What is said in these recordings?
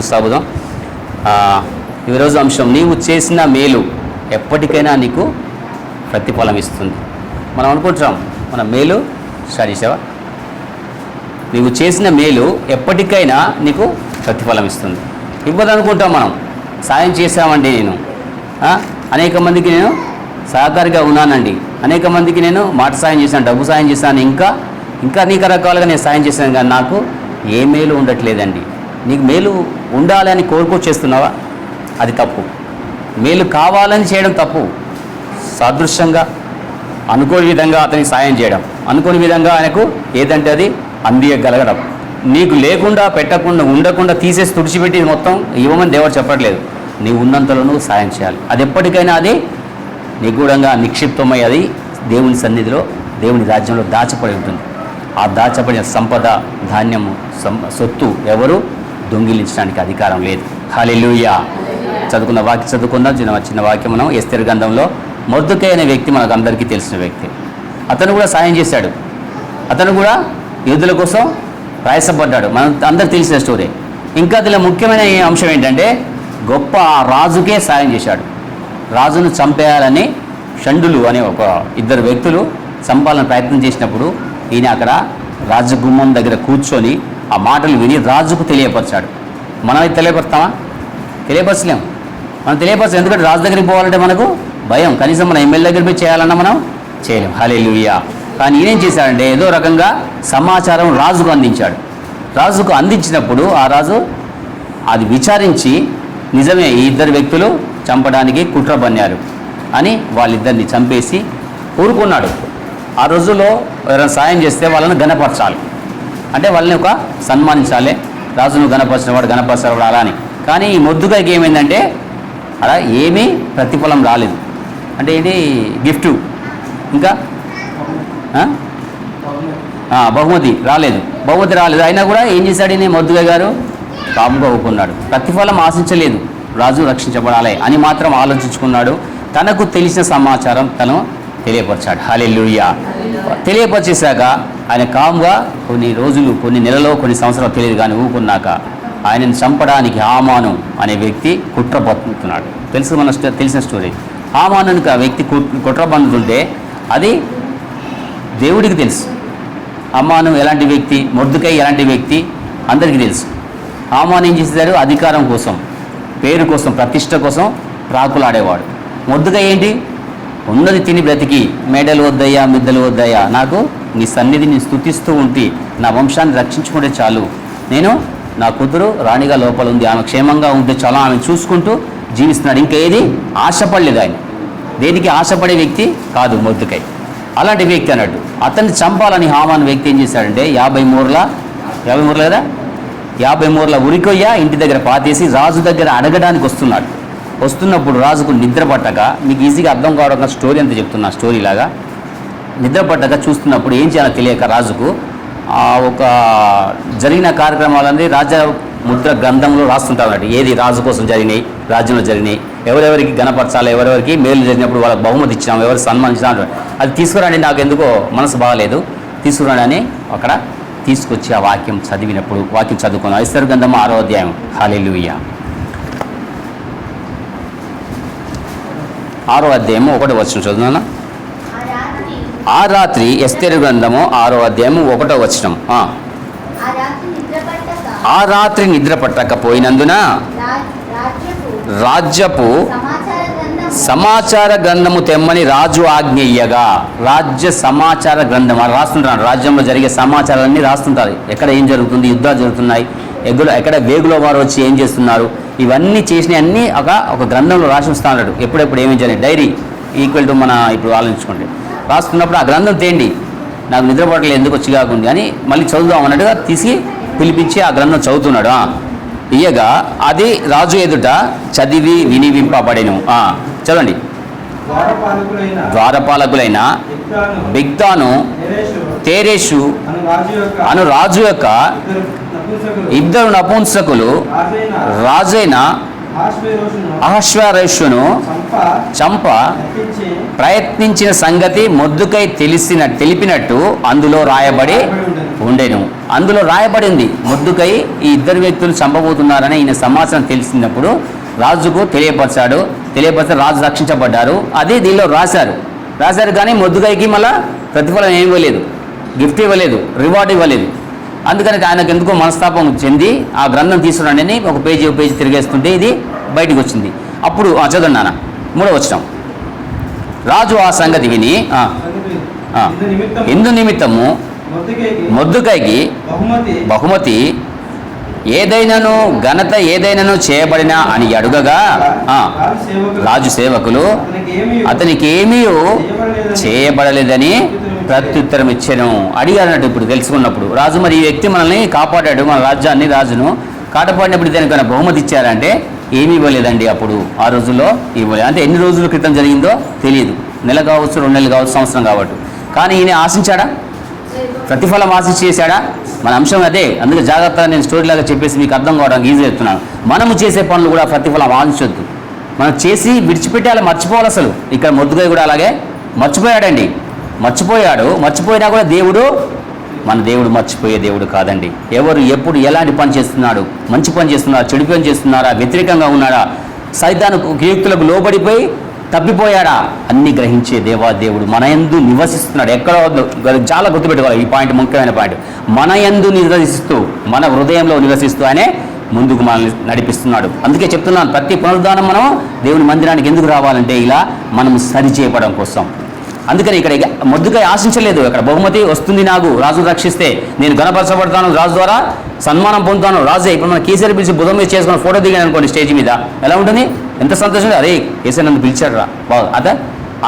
సాగుదాం. ఈరోజు అంశం, నీవు చేసిన మేలు ఎప్పటికైనా నీకు ప్రతిఫలం ఇస్తుంది. మనం అనుకుంటున్నాం మన మేలు సరిసేవా, నీవు చేసిన మేలు ఎప్పటికైనా నీకు ప్రతిఫలం ఇస్తుంది. ఇవ్వదనుకుంటాం మనం. సాయం చేశామండి, నేను అనేక మందికి నేను సహకారిగా ఉన్నానండి, అనేక మందికి నేను మాట సాయం చేశాను, డబ్బు సాయం చేశాను, ఇంకా అనేక రకాలుగా నేను సాయం చేశాను, కానీ నాకు ఏ మేలు ఉండట్లేదండి. నీకు మేలు ఉండాలని చేస్తున్నావా? అది తప్పు. మేలు కావాలని చేయడం తప్పు. సాదృశ్యంగా అనుకోని విధంగా అతనికి సాయం చేయడం, అనుకోని విధంగా ఆయనకు ఏదంటే అది అందియగలగడం, నీకు లేకుండా పెట్టకుండా ఉండకుండా తీసేసి తుడిచిపెట్టి మొత్తం ఇవ్వమని దేవుడు చెప్పట్లేదు. నీవు ఉన్నంతలోనూ సాయం చేయాలి. అది ఎప్పటికైనా అది నిగూఢంగా నిక్షిప్తమై అది దేవుని సన్నిధిలో, దేవుని రాజ్యంలో దాచపడి ఉంటుంది. ఆ దాచబడిన సంపద, ధాన్యము, సొత్తు ఎవరు దొంగిలించడానికి అధికారం లేదు. హల్లెలూయా. చదువుకుందాం. చిన్న వాక్యం మనం ఎస్తేరు గ్రంథంలో మొర్దెకై అనే వ్యక్తి మనకు అందరికీ తెలిసిన వ్యక్తి. అతను కూడా సాయం చేశాడు. అతను కూడా యూదుల కోసం ప్రయాసపడ్డాడు. మనం అందరికి తెలిసిన స్టోరీ. ఇంకా దీనిలో ముఖ్యమైన అంశం ఏంటంటే, గొప్ప రాజుకే సాయం చేశాడు. రాజును చంపేయాలని షండులు అనే ఒక ఇద్దరు వ్యక్తులు చంపాలని ప్రయత్నం చేసినప్పుడు ఈయన అక్కడ రాజగుమ్మం దగ్గర కూర్చొని ఆ మాటలు విని రాజుకు తెలియపరిచాడు. మనమైతే తెలియపరుస్తామా? తెలియపరచలేము. మనం తెలియపరచలేం. ఎందుకంటే రాజు దగ్గరికి పోవాలంటే మనకు భయం. కనీసం మన ఎమ్మెల్యే దగ్గర పోయి చేయాలన్నా మనం చేయలేం. హల్లెలూయా. కానీ ఈయనేం చేశాడంటే, ఏదో రకంగా సమాచారం రాజుకు అందించాడు. రాజుకు అందించినప్పుడు ఆ రాజు అది విచారించి, నిజమే ఈ ఇద్దరు వ్యక్తులు చంపడానికి కుట్ర పన్నారు అని వాళ్ళిద్దరిని చంపేసి ఊరుకున్నాడు. ఆ రోజుల్లో ఎవరైనా సాయం చేస్తే వాళ్ళని గణపరచాలి, అంటే వాళ్ళని ఒక సన్మానించాలి. రాజును గణపరిచిన వాడు గణపరచాలి అలా అని. కానీ ఈ మొర్దెకైకి ఏమైందంటే అలా ఏమీ ప్రతిఫలం రాలేదు. అంటే ఏంటి, గిఫ్ట్ ఇంకా బహుమతి రాలేదు. అయినా కూడా ఏం చేశాడు ఈయన మొర్దెకై గారు? కాముగా ఊరుకున్నాడు. ప్రతిఫలం ఆశించలేదు. రాజు రక్షించబడాలి అని మాత్రం ఆలోచించుకున్నాడు. తనకు తెలిసిన సమాచారం తను తెలియపరిచాడు. హల్లెలూయా. తెలియపరిచేశాక ఆయన కామ్గా కొన్ని రోజులు, కొన్ని నెలలో, కొన్ని సంవత్సరాలు తెలియదు కానీ ఊరుకున్నాక ఆయనను చంపడానికి హామాను అనే వ్యక్తి కుట్ర పన్నుతున్నాడు. తెలిసిన స్టోరీ. హామానునికి ఆ వ్యక్తి కుట్ర పన్నుతుంటే అది దేవుడికి తెలుసు. హామాను ఎలాంటి వ్యక్తి, మొర్దెకై ఎలాంటి వ్యక్తి అందరికీ తెలుసు. హామాను ఏం చేసేవాడు? అధికారం కోసం, పేరు కోసం, ప్రతిష్ట కోసం ప్రాకులాడేవాడు. మొర్దెకై ఏంటి? ఉన్నది తిని బ్రతికి, మేడలు వద్దయ్యా, మిద్దలు వద్దయ్యా, నాకు నీ సన్నిధిని స్తుతిస్తూ ఉంటే నా వంశాన్ని రక్షించుకుంటే చాలు, నేను నా కూతురు రాణిగా లోపల ఉంది, ఆమె క్షేమంగా ఉంటే చాలా, ఆమె చూసుకుంటూ జీవిస్తున్నాడు. ఇంకా ఏది ఆశపడలేదు. ఆయన దేనికి ఆశపడే వ్యక్తి కాదు మొర్దెకై. అలాంటి వ్యక్తి అన్నట్టు. అతన్ని చంపాలని హామాను వ్యక్తి ఏం చేశాడంటే 50 మూరల కదా, 50 మూరల ఉరికొయ్య ఇంటి దగ్గర పాతేసి రాజు దగ్గర అడగడానికి వస్తున్నప్పుడు రాజుకు నిద్ర పట్టక, మీకు ఈజీగా అర్థం కావడం స్టోరీ అంతా చెప్తున్నా, స్టోరీ లాగా. నిద్ర పట్టక చూస్తున్నప్పుడు ఏం చేయాలో తెలియక రాజుకు ఒక జరిగిన కార్యక్రమాలన్నీ రాజా ముద్ర గ్రంథంలో రాస్తుంటారు అన్నట్టు. ఏది రాజు కోసం జరిగినాయి, రాజ్యంలో జరిగినాయి, ఎవరెవరికి గణపరచాలి, ఎవరెవరికి మేలు జరిగినప్పుడు వాళ్ళకి బహుమతి ఇచ్చినాం, ఎవరు సన్మానించినా, అది తీసుకురండి, నాకు ఎందుకో మనసు బాగాలేదు, తీసుకురండి అని అక్కడ తీసుకొచ్చి ఆ వాక్యం చదువుకున్నాం. ఎస్తేరు గ్రంథం 6వ అధ్యాయం. హల్లెలూయా. 6వ అధ్యాయము 1వ వచనం చదువునా? ఆ రాత్రి ఎస్తేరు గ్రంథము 6వ అధ్యాయము 1వ వచనం. ఆ రాత్రి నిద్ర పట్టకపోయినందున రాజ్యపు సమాచార గ్రంథము తెమ్మని రాజు ఆజ్ఞయ్యగా. రాజ్య సమాచార గ్రంథం అది రాస్తుంటారు. రాజ్యంలో జరిగే సమాచారాలన్నీ రాస్తుంటారు. ఎక్కడ ఏం జరుగుతుంది, యుద్ధాలు జరుగుతున్నాయి, ఎక్కడ వేగులో వారు వచ్చి ఏం చేస్తున్నారు, ఇవన్నీ చేసినవి అన్నీ ఒక గ్రంథంలో రాసి వస్తూ ఉంటాడు. ఎప్పుడెప్పుడు ఏమేం జరిగింది, డైరీ ఈక్వల్ టు మన ఇప్పుడు ఆలోచించుకోండి. రాస్తున్నప్పుడు ఆ గ్రంథం తేండి, నాకు నిద్రపడలేదు, ఎందుకు వచ్చి కాకుండా అని మళ్ళీ చదువుదాం అన్నట్టుగా తీసి పిలిపించి ఆ గ్రంథం చదువుతున్నాడు. ఇయ్యగా అది రాజు ఎదుట చదివి వినివింపబడెను. చదవండి. ద్వారపాలకులైన బిగ్తాను, తేరేషు అను రాజు యొక్క ఇద్దరు నపుంసకులు రాజైన అహష్వేరోషును చంప ప్రయత్నించిన సంగతి మొర్దెకై తెలిపినట్టు అందులో రాయబడి ఉండెను. అందులో రాయబడింది మొర్దెకై ఈ ఇద్దరు వ్యక్తులు చంపబోతున్నారని ఈయన సమాచారం తెలిసినప్పుడు రాజుకు తెలియపరిస్తే రాజు రక్షించబడ్డారు. అది దీనిలో రాశారు కానీ మొర్దెకైకి మళ్ళీ ప్రతిఫలం ఏమి ఇవ్వలేదు, గిఫ్ట్ ఇవ్వలేదు, రివార్డ్ ఇవ్వలేదు. అందుకని ఆయనకు ఎందుకో మనస్తాపం చెంది ఆ గ్రంథం తీసుకురండి అని ఒక పేజీ తిరిగేస్తుంటే ఇది బయటకు వచ్చింది. అప్పుడు చదవండి నాన్న, 3వ వచనం. రాజు ఆ సంగతి విని ఇందు నిమిత్తము మొర్దెకైకి బహుమతి ఏదైనాను ఘనత ఏదైనాను చేయబడినా అని అడుగగా రాజు సేవకులు అతనికి ఏమీ చేయబడలేదని ప్రత్యుత్తరం ఇచ్చాను. అడిగారన్నట్టు ఇప్పుడు తెలుసుకున్నప్పుడు రాజు మరి ఈ వ్యక్తి మనల్ని కాపాడాడు, మన రాజ్యాన్ని రాజును కాపాడినప్పుడు దానికైనా బహుమతి ఇచ్చారంటే ఏమీ ఇవ్వలేదండి. అప్పుడు ఆ రోజుల్లో ఇవ్వలేదు. అంటే ఎన్ని రోజుల క్రితం జరిగిందో తెలియదు, నెల కావచ్చు, 2 నెలలు కావచ్చు, సంవత్సరం కావచ్చు. కానీ ఈయన ఆశించాడా? ప్రతిఫలం ఆశించి చేశాడా? మన అంశం అదే. అందుకే జాగ్రత్తగా నేను స్టోరీలాగా చెప్పేసి మీకు అర్థం కావడానికి ఈజీ చెప్తున్నాను. మనము చేసే పనులు కూడా ప్రతిఫలం ఆశించొద్దు. మనం చేసి విడిచిపెట్టాలి, మర్చిపోవాలి. అసలు ఇక్కడ మొర్దెకై కూడా అలాగే మర్చిపోయాడండి. మర్చిపోయినా కూడా మన దేవుడు మర్చిపోయే దేవుడు కాదండి. ఎవరు ఎప్పుడు ఎలాంటి పని చేస్తున్నాడు, మంచి పని చేస్తున్నారా, చెడు పని చేస్తున్నారా, వ్యతిరేకంగా ఉన్నాడా, సైతాను కుయుక్తులకు లోబడిపోయి తప్పిపోయాడా, అన్ని గ్రహించే దేవుడు మన యందు నివసిస్తున్నాడు. ఎక్కడో చాలా గుర్తుపెట్టుకోవాలి ఈ పాయింట్, ముఖ్యమైన పాయింట్. మన యందు నివసిస్తూ, మన హృదయంలో నివసిస్తూ ఆయనే ముందుకు మనల్ని నడిపిస్తున్నాడు. అందుకే చెప్తున్నాను, ప్రతి పునరుద్ధానం మనం దేవుని మందిరానికి ఎందుకు రావాలంటే ఇలా మనం సరిచేయడం కోసం. అందుకని ఇక్కడ మొర్దెకై ఆశించలేదు. అక్కడ బహుమతి వస్తుంది, నాకు రాజు రక్షిస్తే నేను గణపరచబడతాను, రాజు ద్వారా సన్మానం పొందుతాను. రాజే ఇప్పుడు మన కేసీఆర్ పిలిచి బుధం మీద చేసుకుని ఫోటో దిగాను అనుకోండి స్టేజ్ మీద, ఎలా ఉంటుంది? ఎంత సంతోషం! అరే కేసీఆర్ నన్ను పిలిచాడు రా బాగా.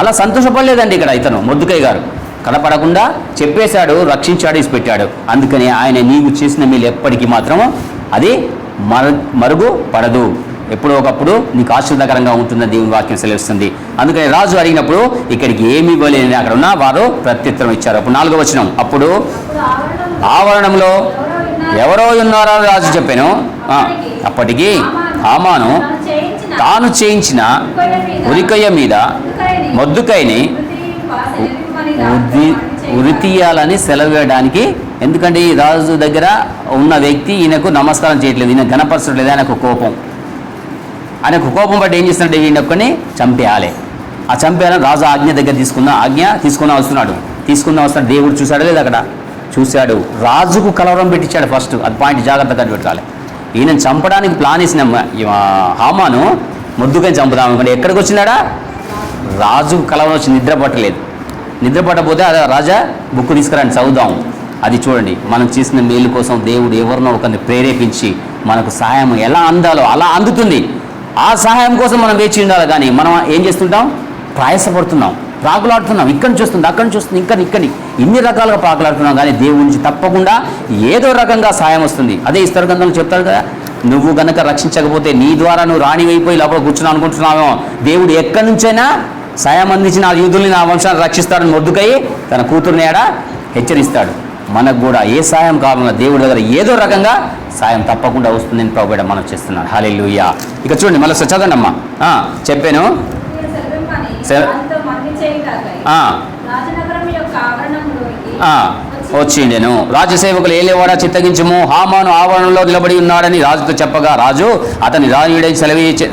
అలా సంతోషపడలేదండి ఇక్కడ ఇతను మొర్దెకై గారు. కనపడకుండా చెప్పేశాడు, రక్షించాడు, ఇసిపెట్టాడు. అందుకని ఆయన నీవు చేసిన మేలు ఎప్పటికీ మాత్రము అది మరుగు పడదు, ఎప్పుడో ఒకప్పుడు నీకు ఆశీర్వాదకరంగా ఉంటుందని దేవుని వాక్యం సెలవిస్తుంది. అందుకని రాజు అడిగినప్పుడు ఇక్కడికి ఏమి ఇవ్వలేని అక్కడ ఉన్న వారు ప్రత్యుత్తరం ఇచ్చారు. అప్పుడు 4వ వచనం. అప్పుడు ఆవరణంలో ఎవరో ఉన్నారో రాజు చెప్పాను. అప్పటికి హామాను తాను చేయించిన ఉరికొయ్య మీద మొర్దెకైని ఉరితీయాలని సెలవు వేయడానికి. ఎందుకంటే ఈ రాజు దగ్గర ఉన్న వ్యక్తి ఈయనకు నమస్కారం చేయట్లేదు, ఈయన ఘనపరచట్లేదు. ఆయనకు కోపం బట్టి ఏం చేస్తున్నాడు? ఈయనొక్కని చంపేయాలి. ఆ చంపేయాలని రాజు ఆజ్ఞ తీసుకుని వస్తున్నాడు. దేవుడు చూశాడు లేదు, అక్కడ చూశాడు. రాజుకు కలవరం పెట్టించాడు ఫస్ట్. అది పాయింట్ జాగ్రత్తగా పెట్టాలి. ఈయనను చంపడానికి ప్లాన్ వేసిన హామాను మొర్దెకైని చంపుదాం అనుకోండి. ఎక్కడికి వచ్చినాడా? రాజుకు కలవరం వచ్చి నిద్ర పట్టకపోతే అదే రాజా బుక్ తీసుకురండి చదువుదాం. అది చూడండి, మనం చేసిన మేలు కోసం దేవుడు ఎవరినో ఒకరిని ప్రేరేపించి మనకు సహాయం ఎలా అందాలో అలా అందుతుంది. ఆ సహాయం కోసం మనం వేచి ఉండాలి. కానీ మనం ఏం చేస్తుంటాం? ప్రయాసపడుతున్నాం, ప్రాకులాడుతున్నాం. ఇక్కడి నుంచి వస్తుంది, అక్కడి నుంచి వస్తుంది, ఇక్కడి ఇన్ని రకాలుగా ప్రాకులాడుతున్నాం. కానీ దేవుడి నుంచి తప్పకుండా ఏదో రకంగా సహాయం వస్తుంది. అదే ఇస్తర గ్రంథంలో చెప్తాడు కదా, నువ్వు గనక రక్షించకపోతే నీ ద్వారా నువ్వు రాణివైపోయి లోపల కూర్చున్నావు అనుకుంటున్నావేమో, దేవుడు ఎక్కడి నుంచైనా సాయం అందించి నా యూదుల్ని, నా వంశాన్ని రక్షిస్తాడని మొర్దెకై తన కూతుర్ని హెచ్చరిస్తాడు. మనకు కూడా ఏ సాయం కావాలన్నా దేవుడి దగ్గర ఏదో రకంగా సాయం తప్పకుండా వస్తుందని ప్రభువు మనం చేస్తున్నాను. హల్లెలూయా. ఇక చూడండి, మళ్ళీ చదవండి అమ్మా. చెప్పాను వచ్చిండెను. రాజసేవకులు ఏలేవాడా చిత్తగించుము, హామాను ఆవరణంలో నిలబడి ఉన్నాడని రాజుతో చెప్పగా రాజు అతని రాజుడై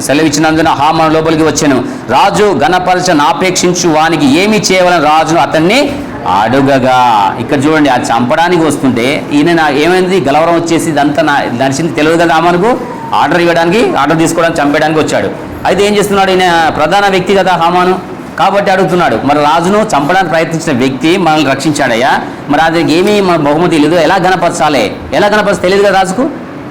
సెలవిచ్చినందున హామాను లోపలికి వచ్చాను. రాజు గణపరచనాపేక్షించు వానికి ఏమి చేయవాలని రాజును అతన్ని అడుగగా. ఇక్కడ చూడండి, అది చంపడానికి వస్తుంటే ఈయన ఏమైంది? గలవరం వచ్చేసి ఇదంతా నడిచింది తెలియదు కదా హామానుకు. ఆర్డర్ తీసుకోవడానికి, చంపేయడానికి వచ్చాడు. అయితే ఏం చేస్తున్నాడు? ఈయన ప్రధాన వ్యక్తి కదా హామాను, కాబట్టి అడుగుతున్నాడు. మరి రాజును చంపడానికి ప్రయత్నించిన వ్యక్తి మనల్ని రక్షించాడయ్యా, మరి అది ఏమీ మన బహుమతి లేదు, ఎలా గణపరచాలి? తెలియదు కదా రాజుకు.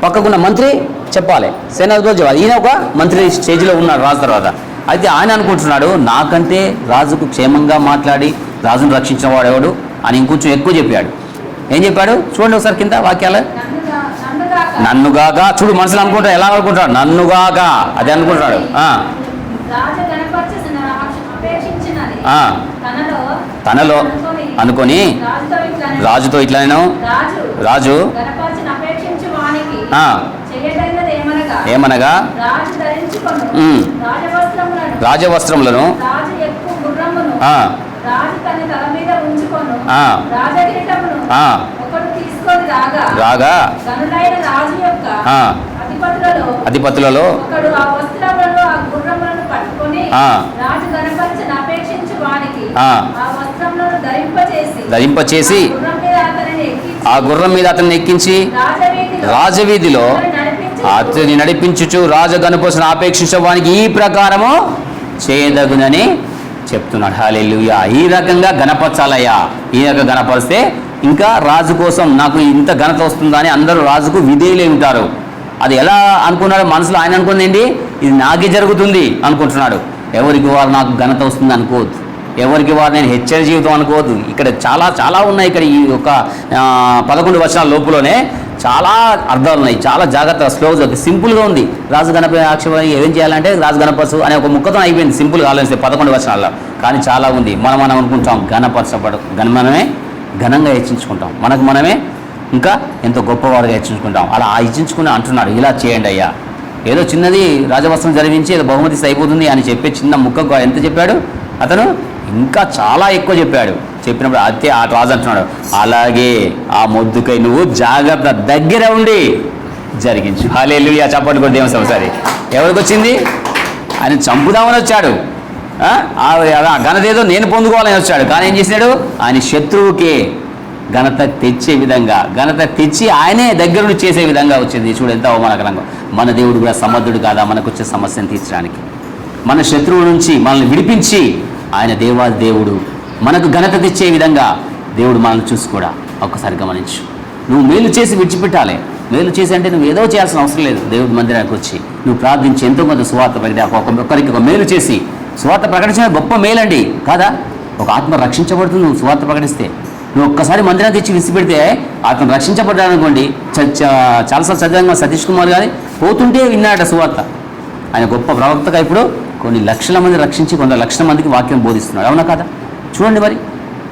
పక్కకున్న మంత్రి చెప్పాలి, సేనాధిపతి చెప్పాలి. ఈయన ఒక మంత్రి స్టేజ్లో ఉన్నాడు రాజు తర్వాత. అయితే ఆయన అనుకుంటున్నాడు, నాకంటే రాజుకు క్షేమంగా మాట్లాడి రాజును రక్షించిన వాడు ఎవడు అని ఇంకొంచెం ఎక్కువ చెప్పాడు. ఏం చెప్పాడు చూడండి ఒకసారి కింద వాక్యాలు. నన్నుగాగా, చూడు మనసులో అనుకుంటాడు, ఎలా అనుకుంటాడు? నన్నుగాగా అది అనుకుంటాడు. తనలో అనుకొని రాజుతో ఇట్లనేను. రాజు ఏమనగా రాజవస్త్రములను రాగా ఘనుడైన రాజు యొక్క అధిపతులలో ఒకడు ఆ వస్త్రములను ఆ గుర్రములను పట్టుకొని రాజు గణపరచని అపేక్షించు వానికి ఆ వస్త్రములను ధరింపచేసి ఆ గుర్రం మీద అతన్ని ఎక్కించి రాజవీధిలో అతని నడిపించుచు రాజు గణపరచని ఆపేక్షించే వానికి ఈ ప్రకారము చేయదగునని చెప్తున్నాడు. హల్లెలూయా. ఈ రకంగా గణపరచాలయ్యా. ఈ రకంగా గణపరిస్తే ఇంకా రాజు కోసం నాకు ఇంత ఘనత వస్తుందా అని అందరూ రాజుకు విధేయులై ఉంటారు. అది ఎలా అనుకున్నాడు మనసులో? ఆయన అనుకుందేంటి, ఇది నాకే జరుగుతుంది అనుకుంటున్నాడు. ఎవరికి వారు నాకు ఘనత వస్తుంది అనుకోవద్దు, ఎవరికి వారు నేను హెచ్చరి జీవితం అనుకోవద్దు. ఇక్కడ చాలా చాలా ఉన్నాయి. ఇక్కడ ఈ యొక్క 11 వచనాల లోపులోనే చాలా అర్థాలు ఉన్నాయి. చాలా జాగ్రత్తగా స్లోగా సింపుల్గా ఉంది. రాజు గణపతి ఆక్షేపం ఏం చేయాలంటే రాజు గణపరచు అనే ఒక ముక్కతో అయిపోయింది, సింపుల్గా ఆలోచిస్తే 11 వచనాల్లో. కానీ చాలా ఉంది. మనం అనుకుంటాం మనమే ఘనంగా హెచ్చించుకుంటాం, మనకు మనమే ఇంకా ఎంతో గొప్పవాడుగా హెచ్చించుకుంటాం. అలా హెచ్చించుకుని అంటున్నాడు, ఇలా చేయండి అయ్యా. ఏదో చిన్నది రాజవస్త్రం జరిపించి ఏదో బహుమతి అయిపోతుంది అని చెప్పి చిన్న ముక్క ఎంత చెప్పాడు అతను, ఇంకా చాలా ఎక్కువ చెప్పాడు. చెప్పినప్పుడు అదే ఆ రాజు అంటున్నాడు, అలాగే ఆ మొద్దుకై నువ్వు జాగ్రత్త దగ్గర ఉండి జరిగించు. హల్లెలూయా. చప్పట్లు కూడా దేవుని ఒకసారి. ఎవరికి వచ్చింది? ఆయన చంపుదామని వచ్చాడు. ఘనత ఏదో నేను పొందుకోవాలని వచ్చాడు. కానీ ఏం చేశాడు? ఆయన శత్రువుకే ఘనత తెచ్చే విధంగా, ఘనత తెచ్చి ఆయనే దగ్గరుండి చేసే విధంగా వచ్చింది. చూడు ఎంత అవమానకరంగా. మన దేవుడు కూడా సమర్థుడు కాదా మనకు వచ్చే సమస్యను తీర్చడానికి? మన శత్రువు నుంచి మనల్ని విడిపించి ఆయన దేవాది దేవుడు మనకు ఘనత తెచ్చే విధంగా దేవుడు మనల్ని చూసి కూడా ఒక్కసారి గమనించు. నువ్వు మేలు చేసి విడిచిపెట్టాలి. మేలు చేసి అంటే నువ్వు ఏదో చేయాల్సిన అవసరం లేదు. దేవుడి మందిరానికి వచ్చి నువ్వు ప్రార్థించి ఎంతోమంది సువార్త ఒక్కొక్కరికి ఒక మేలు చేసి సువార్త ప్రకటించిన గొప్ప మేలండి కాదా? ఒక ఆత్మ రక్షించబడుతుంది నువ్వు సువార్త ప్రకటిస్తే. నువ్వు ఒక్కసారి మందిరానికి తెచ్చి విసిపెడితే అతను రక్షించబడ్డాడు అనుకోండి. చాలాసార్లు చదివాక సతీష్ కుమార్ గారి పోతుంటే విన్నాడట సువార్త. ఆయన గొప్ప ప్రవక్తగా ఇప్పుడు కొన్ని లక్షల మంది రక్షించి కొంత లక్షల మందికి వాక్యం బోధిస్తున్నాడు. అవునా కదా? చూడండి మరి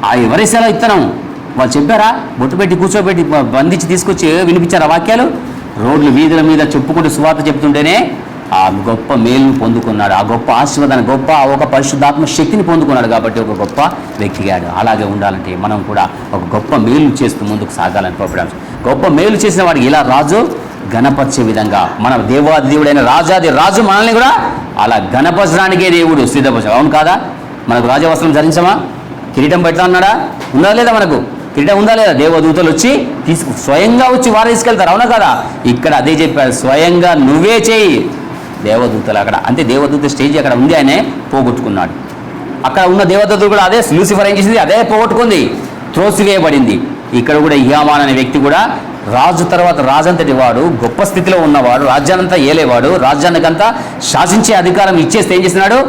ఆ ఎవరేసేలా ఇత్తనం వాళ్ళు చెప్పారా? బొట్టు పెట్టి కూర్చోబెట్టి బంధించి తీసుకొచ్చి వినిపించారు ఆ వాక్యాలు. రోడ్లు వీధుల మీద చెప్పుకుంటూ సువార్త చెప్తుంటేనే ఆ గొప్ప మేలును పొందుకున్నాడు, ఆ గొప్ప ఆశీర్వాదాన్ని, గొప్ప ఒక పరిశుద్ధాత్మ శక్తిని పొందుకున్నాడు. కాబట్టి ఒక గొప్ప వ్యక్తిగాడు. అలాగే ఉండాలంటే మనం కూడా ఒక గొప్ప మేలు చేస్తూ ముందుకు సాగాలని కోపడం. గొప్ప మేలు చేసిన వాడికి ఇలా రాజు గణపరిచే విధంగా మన దేవాది దేవుడైన రాజాది రాజు మనల్ని కూడా అలా గణపరచడానికే దేవుడు సిద్ధపరచాడు. అవును కాదా? మనకు రాజవస్త్రం ధరించమా? కిరీటం పెడతా అన్నాడా? ఉందా లేదా? మనకు కిరీటం ఉందా లేదా? దేవదూతలు వచ్చి స్వయంగా వచ్చి వారు తీసుకెళ్తారు. అవునా కదా? ఇక్కడ అదే చెప్పాడు, స్వయంగా నువ్వే చేయి. దేవదూతలు అక్కడ అంటే దేవదూత స్టేజ్ అక్కడ ఉంది, ఆయనే పోగొట్టుకున్నాడు. అక్కడ ఉన్న దేవదూతలు కూడా అదే లూసిఫర్ ఏం చేసింది? అదే పోగొట్టుకుంది, త్రోసివేయబడింది. ఇక్కడ కూడా ఇయామాన్ అనే వ్యక్తి కూడా రాజు తర్వాత రాజంతటి వాడు, గొప్ప స్థితిలో ఉన్నవాడు, రాజ్యాన్నంతా ఏలేవాడు, రాజ్యానికంతా శాసించే అధికారం ఇచ్చేస్తే ఏం చేస్తున్నాడు?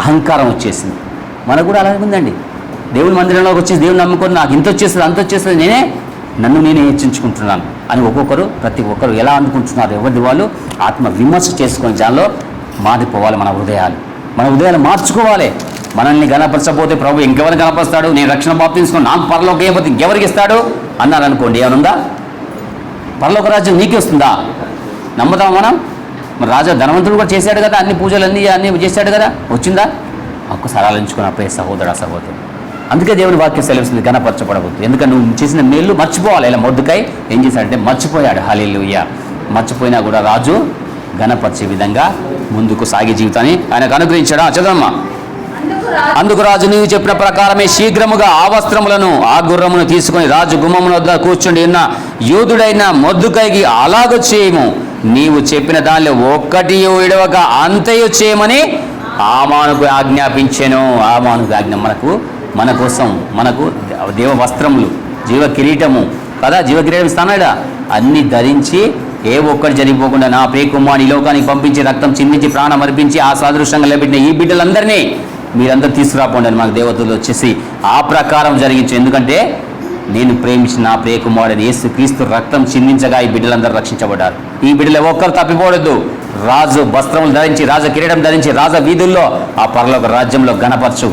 అహంకారం వచ్చేసింది. మనకు కూడా అలాగే ఉందండి. దేవుని మందిరంలోకి వచ్చేసి దేవుని నమ్ముకొని నాకు ఇంత వచ్చేస్తుంది అంత వచ్చేస్తుంది, నన్ను నేనే హెచ్చించుకుంటున్నాను అని ప్రతి ఒక్కరు ఎలా అనుకుంటున్నారు? ఎవరిది వాళ్ళు ఆత్మ విమర్శ చేసుకొని దానిలో మారిపోవాలి. మన హృదయాలు మార్చుకోవాలి. మనల్ని గణపరచకపోతే ప్రభు ఇంకెవరిని గణపరుస్తాడు? నేను రక్షణ బాప్తి తీసుకొని నాకు పరలోకం ఏమైపోతే ఇంకెవరికి ఇస్తాడు అన్నారనుకోండి, ఏమనుందా? పరలోక రాజ్యం నీకే వస్తుందా? నమ్ముతాం మనం? మరి రాజా ధనవంతుడు కూడా చేశాడు కదా, అన్ని పూజలు అన్నీ చేశాడు కదా, వచ్చిందా? ఒక్కసారి ఆలోచించుకుని అప్పే సహోదరా సహోదరు. అందుకే దేవుని వాక్యం సెలవుస్తుంది, గణపరచబడవద్దు. ఎందుకంటే నువ్వు చేసిన మేలు మర్చిపోవాలి. ఇలా మొద్దుకాయ ఏం చేశాడంటే మర్చిపోయాడు. హల్లెలూయా. మర్చిపోయినా కూడా రాజు గణపరిచే విధంగా ముందుకు సాగే జీవితాన్ని ఆయనకు అనుగ్రహించాడు. చదవమ్మా. అందుకు రాజు నీవు చెప్పిన ప్రకారమే శీఘ్రముగా ఆ వస్త్రములను ఆ గుర్రమును తీసుకుని రాజు గుమ్మమున వద్ద కూర్చుండి ఉన్న యూదుడైన మొద్దుకైకి అలాగ చేయము, నీవు చెప్పిన దానిలో ఒక్కటి విడవక అంతయు చేయమని హామానుకు ఆజ్ఞాపించెను. హామానుకు ఆజ్ఞ మన కోసం మనకు దేవ వస్త్రములు, జీవ కిరీటము కదా, జీవ కిరీటం ఇస్తానాడా, అన్ని ధరించి ఏ ఒక్కటి జరిగిపోకుండా నా ప్రియకుమారుని ఈ లోకానికి పంపించి రక్తం చిందించి ప్రాణం అర్పించి ఆ సాదృశ్యంగా లేబెట్టిన ఈ బిడ్డలందరినీ మీరందరూ తీసుకురాపోండి అని మాకు దేవతలు వచ్చేసి ఆ ప్రకారం జరిగించు. ఎందుకంటే నేను ప్రేమించిన నా ప్రియకుమారుని యేసు క్రీస్తు రక్తం చిందించగా ఈ బిడ్డలందరూ రక్షించబడ్డారు. ఈ బిడ్డలు ఒక్కరు తప్పిపోవద్దు. రాజు వస్త్రములు ధరించి, రాజ కిరీటం ధరించి, రాజ వీధుల్లో ఆ పరలోక రాజ్యంలో గణపరచు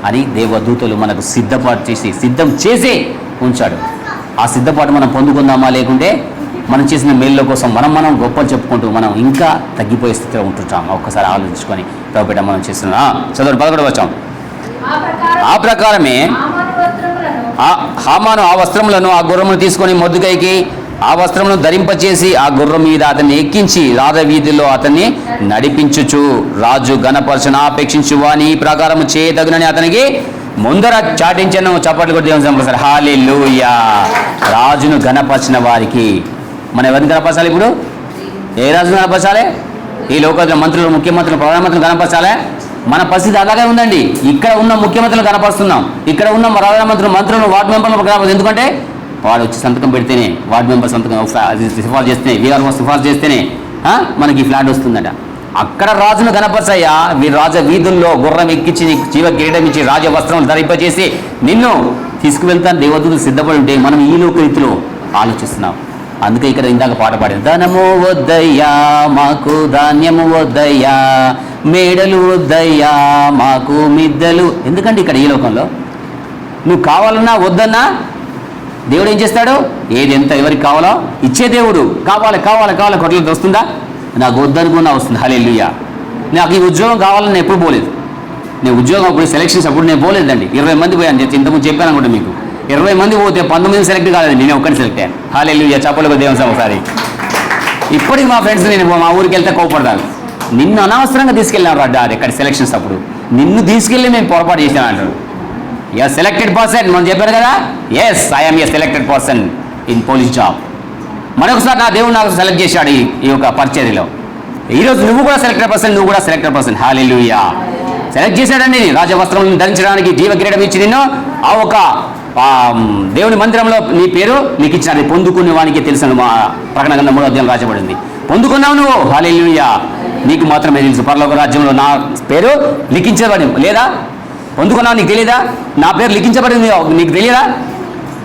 అని దేవదూతలు మనకు సిద్ధం చేసి ఉంచాడు. ఆ సిద్ధపాటు మనం పొందుకుందామా? లేకుంటే మనం చేసిన మేళ్ళ కోసం మనం గొప్పలు చెప్పుకుంటూ మనం ఇంకా తగ్గిపోయే స్థితిలో ఉంటుంటాం. ఒక్కసారి ఆలోచించుకొని ప్రభుపేట మనం చేస్తున్నాం. చదువు 11 వచ్చాం. ఆ ప్రకారమే హామాను ఆ వస్త్రములను ఆ గుర్రమును తీసుకొని మొర్దెకైకి ఆ వస్త్రమును ధరింపచేసి ఆ గుర్రం మీద అతన్ని ఎక్కించి రాజవీధిలో అతన్ని నడిపించుచు రాజు ఘనపరచన ఆపేక్షించు వాని ఈ ప్రకారము చేయదగునని అతనికి ముందర చాటించను. చప్పట్లు కొట్టి దేవుని సంప్రసారి. హల్లెలూయా. రాజును ఘనపరచిన వారికి మనం ఎవరిని ఘనపరచాలి? ఇప్పుడు ఏ రాజును ఘనపరచాలి? ఈ లోకంలో మంత్రులు, ముఖ్యమంత్రులు, ప్రధానమంత్రులు ఘనపరచాలి. మన పరిస్థితి అలాగే ఉందండి. ఇక్కడ ఉన్న ముఖ్యమంత్రులు కనపరుస్తున్నాం, ఇక్కడ ఉన్న మంత్రులు వార్డు మెంబర్లు కనపడదు. ఎందుకంటే వాడు వచ్చి సంతకం పెడితేనే, వార్డు మెంబర్ సంతకం సిఫార్సు చేస్తేనే, వీఆర్ఓ సిఫార్సు చేస్తేనే మనకి ఫ్లాట్ వస్తుందట. అక్కడ రాజును కనపరచయ్యా. రాజ వీధుల్లో గుర్రం ఎక్కించి జీవ కిరీటం ఇచ్చి రాజ వస్త్రం ధరింపచేసి నిన్ను తీసుకువెళ్తాను దేవదూతలు సిద్ధపడి ఉంటే మనం ఈ లోక రీతిలో ఆలోచిస్తున్నాం. అందుకే ఇక్కడ ఇందాక పాట పాడింది, ధనము వద్దయ్యా మాకు, ధాన్యము వద్దయ్యా, మేడలు వద్దయ్యా మాకు, మిద్దెలు. ఎందుకంటే ఇక్కడ ఈ లోకంలో నువ్వు కావాలన్నా వద్దన్నా దేవుడు ఏం చేస్తాడు? ఏది ఎంత ఎవరికి కావాలో ఇచ్చే దేవుడు. కావాలి కావాలి కావాలి కొట్లతో వస్తుందా? నాకు వద్దనుకున్నా వస్తుంది. హల్లెలూయా. నాకు ఈ ఉద్యోగం కావాలని నేను ఎప్పుడు పోలేదు. నేను ఉద్యోగం అప్పుడు సెలక్షన్స్ అప్పుడు నేను పోలేదండి. 20 మంది పోయాను. ఇంతకుముందు చెప్పాను అనుకుంటా మీకు. 20 మంది పోతే 19 సెలెక్ట్ కాలేదు, నేను ఒక్కడిని సెలెక్ట్ అయ్యాను. హల్లెలూయా. చప్పలకు దేవుని ఒకసారి. ఇప్పటికి మా ఫ్రెండ్స్ నేను మా ఊరికి వెళ్తే కోపడతాను, నిన్ను అనవసరంగా తీసుకెళ్ళాను రా ఇక్కడ సెలక్షన్స్ అప్పుడు, నిన్ను తీసుకెళ్ళి మేము పొరపాటు చేశాను అంటారు. యా సెలెక్టెడ్ పర్సన్ మనం చెప్పారు కదా. Yes, I'm a selected person in police job. మరొకసారి నా దేవుడు నాకు సెలెక్ట్ చేశాడు ఈ యొక్క పరిచర్యలో. ఈరోజు నువ్వు కూడా సెలెక్టెడ్ పర్సన్, నువ్వు కూడా సెలెక్టెడ్ పర్సన్. హల్లెలూయా. సెలెక్ట్ చేశాడండి రాజవస్త్రములను ధరించడానికి, జీవ కిరీటం ఇచ్చి నిన్ను ఆ ఒక దేవుని మందిరంలో నీ పేరు నీకు ఇచ్చిన అది పొందుకునే వానికి తెలుసు. మా ప్రకటన గ్రంథం 3వ అధ్యాయం రాయబడింది. పొందుకున్నావు నువ్వు. హల్లెలూయా. నీకు మాత్రమే తెలుసు పరలోక రాజ్యంలో నా పేరు లిఖించబడి లేదా పొందుకున్నావు. నీకు తెలియదా? నా పేరు లిఖించబడింది, నీకు తెలియదా?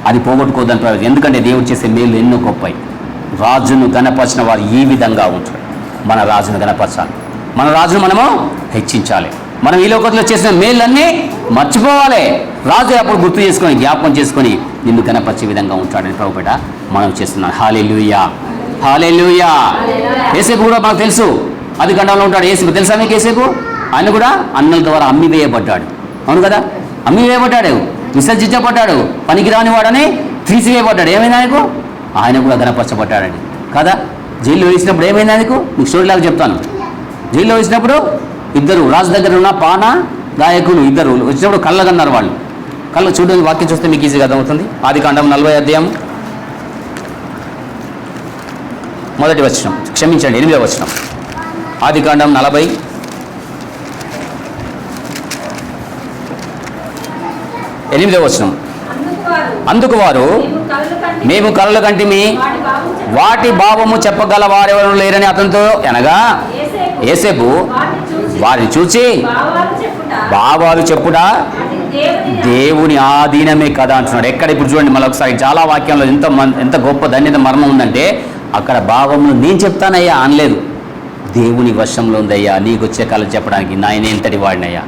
అది పోగొట్టుకోవద్దని ప్రయోజనం. ఎందుకంటే దేవుడు చేసే మేలు ఎన్నో గొప్పవి. రాజును గణపరిచిన వారు ఈ విధంగా ఉంటారు. మన రాజును గణపరచాలి, మన రాజును మనము హెచ్చించాలి. మనం ఈ లోకంలో చేసిన మేళ్ళన్నీ మర్చిపోవాలి. రాజు అప్పుడు గుర్తు చేసుకొని జ్ఞాపకం చేసుకొని నిన్ను గణపరిచే విధంగా ఉంటాడని ప్రభుపేట మనం చేస్తున్నాం. హల్లెలూయా. హల్లెలూయా. యేసేపు కూడా మనకు తెలుసు, అది గండంలో ఉంటాడు. యేసేపు తెలుసా మీకు? యేసేపు ఆయన కూడా అన్నల ద్వారా అమ్మి వేయబడ్డాడు. అవును కదా, అమ్మి వేయబడ్డాడు, విసర్జించబడ్డాడు, పనికిరాని వాడని తీసివేయబడ్డాడు. ఏమైంది ఆయనకు? ఆయన కూడా గణపరచబడ్డాడండి కదా. జైల్లో వేసినప్పుడు ఏమైంది ఆయనకు? మీకు స్టోరీలాగా చెప్తాను. జైల్లో వేసినప్పుడు ఇద్దరు రాజు దగ్గర ఉన్న పాన గాయకులు ఇద్దరు వచ్చినప్పుడు కళ్ళగన్నారు వాళ్ళు. కళ్ళు చూడండి, వాక్యం చూస్తే మీకు ఈజీగా అర్థమవుతుంది. ఆదికాండం 40వ అధ్యాయం 1వ వచనం, క్షమించండి 8వ వచనం. ఆదికాండం 40:8 వచనం. అందుకు వారు మేము కలలు కంటిమి, వాటి భావము చెప్పగల వారెవరు లేరని అతనితో అనగా యేసేపు వారిని చూచి భావాలు చెప్పుట దేవుని ఆధీనమే కదా అంటున్నాడు. ఎక్కడ ఇప్పుడు చూడండి మళ్ళీ ఒకసారి, చాలా వాక్యంలో ఎంత గొప్ప ధన్యత మరణం ఉందంటే అక్కడ భావములు నేను చెప్తానయ్యా అనలేదు, దేవుని వశంలో ఉందయ్యా నీకు వచ్చే కళ చెప్పడానికి. నాయన ఎంతటి వాడినయ్యా.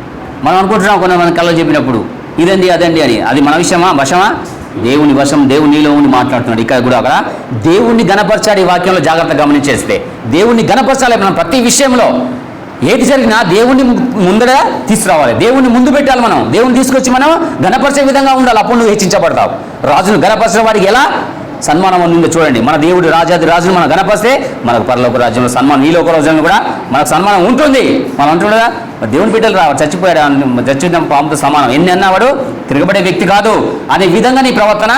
మనం అనుకుంటున్నాం కొంతమంది కళలు చెప్పినప్పుడు ఇదండి అదండి అని. అది మన విషయమా, వశమా? దేవుని వశం, దేవుని నీలో ఉండి మాట్లాడుతున్నాడు. ఇక్కడ కూడా అక్కడ దేవుణ్ణి గణపరచాడు. ఈ వాక్యంలో జాగ్రత్తగా గమనించేస్తే దేవుణ్ణి గణపరచాలి. మనం ప్రతి విషయంలో ఏది జరిగినా దేవుణ్ణి ముందర తీసుకురావాలి, దేవుణ్ణి ముందు పెట్టాలి. మనం దేవుని తీసుకొచ్చి మనం గణపరిచే విధంగా ఉండాలి. అప్పుడు నువ్వు హెచ్చించబడతావు. రాజును గణపరిచిన వాడికి ఎలా సన్మానం ఉందో చూడండి. మన దేవుడు రాజాది రాజును మనం గణపరిస్తే మనకు పరలోక రాజ్యంలో సన్మానం, ఈ లోక రాజ్యంలో కూడా మనకు సన్మానం ఉంటుంది. మనం అంటుండగా దేవుని బిడ్డలు రావాలి, చచ్చిపోయాడు, చచ్చిన పాముతో సమానం, ఎన్ని అన్నవాడు తిరగబడే వ్యక్తి కాదు అనే విధంగా నీ ప్రవర్తన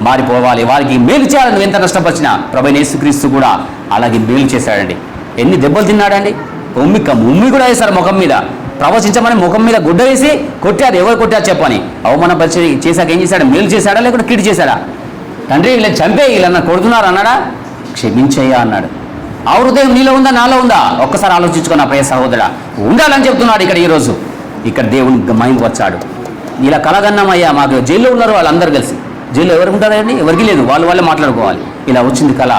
మారిపోవాలి. వారికి మేలు చేయాలి. నువ్వు ఎంత నష్టపరిచినా ప్రభువైన యేసుక్రీస్తు కూడా అలాగే మేలు చేశాడండి. ఎన్ని దెబ్బలు తిన్నాడండి. ఉమ్మి కూడా వేశారు ముఖం మీద, ప్రవచించమని ముఖం మీద గుడ్డ వేసి కొట్టారు. ఎవరు కొట్టారు చెప్పని? అవమానపరిచి చేశాక ఏం చేశాడు? మేలు చేశాడా లేకుంటే కీడు చేశాడా? తండ్రి వీళ్ళని చంపే, వీళ్ళన్నా కొడుతున్నారు అన్నాడా? క్షమించయ్యా అన్నాడు. ఆ హృదయం నీలో ఉందా నాలో ఉందా? ఒక్కసారి ఆలోచించుకో నా ప్రియ సహోదరా. ఉండాలని చెప్తున్నాడు ఇక్కడ. ఈరోజు ఇక్కడ దేవుని మైండ్కి వచ్చాడు. ఇలా కలగన్నామయ్యా, మాకు జైల్లో ఉన్నారు వాళ్ళందరూ కలిసి. జైల్లో ఎవరికి ఉంటారండి? ఎవరికి లేదు, వాళ్ళే మాట్లాడుకోవాలి. ఇలా వచ్చింది కళ.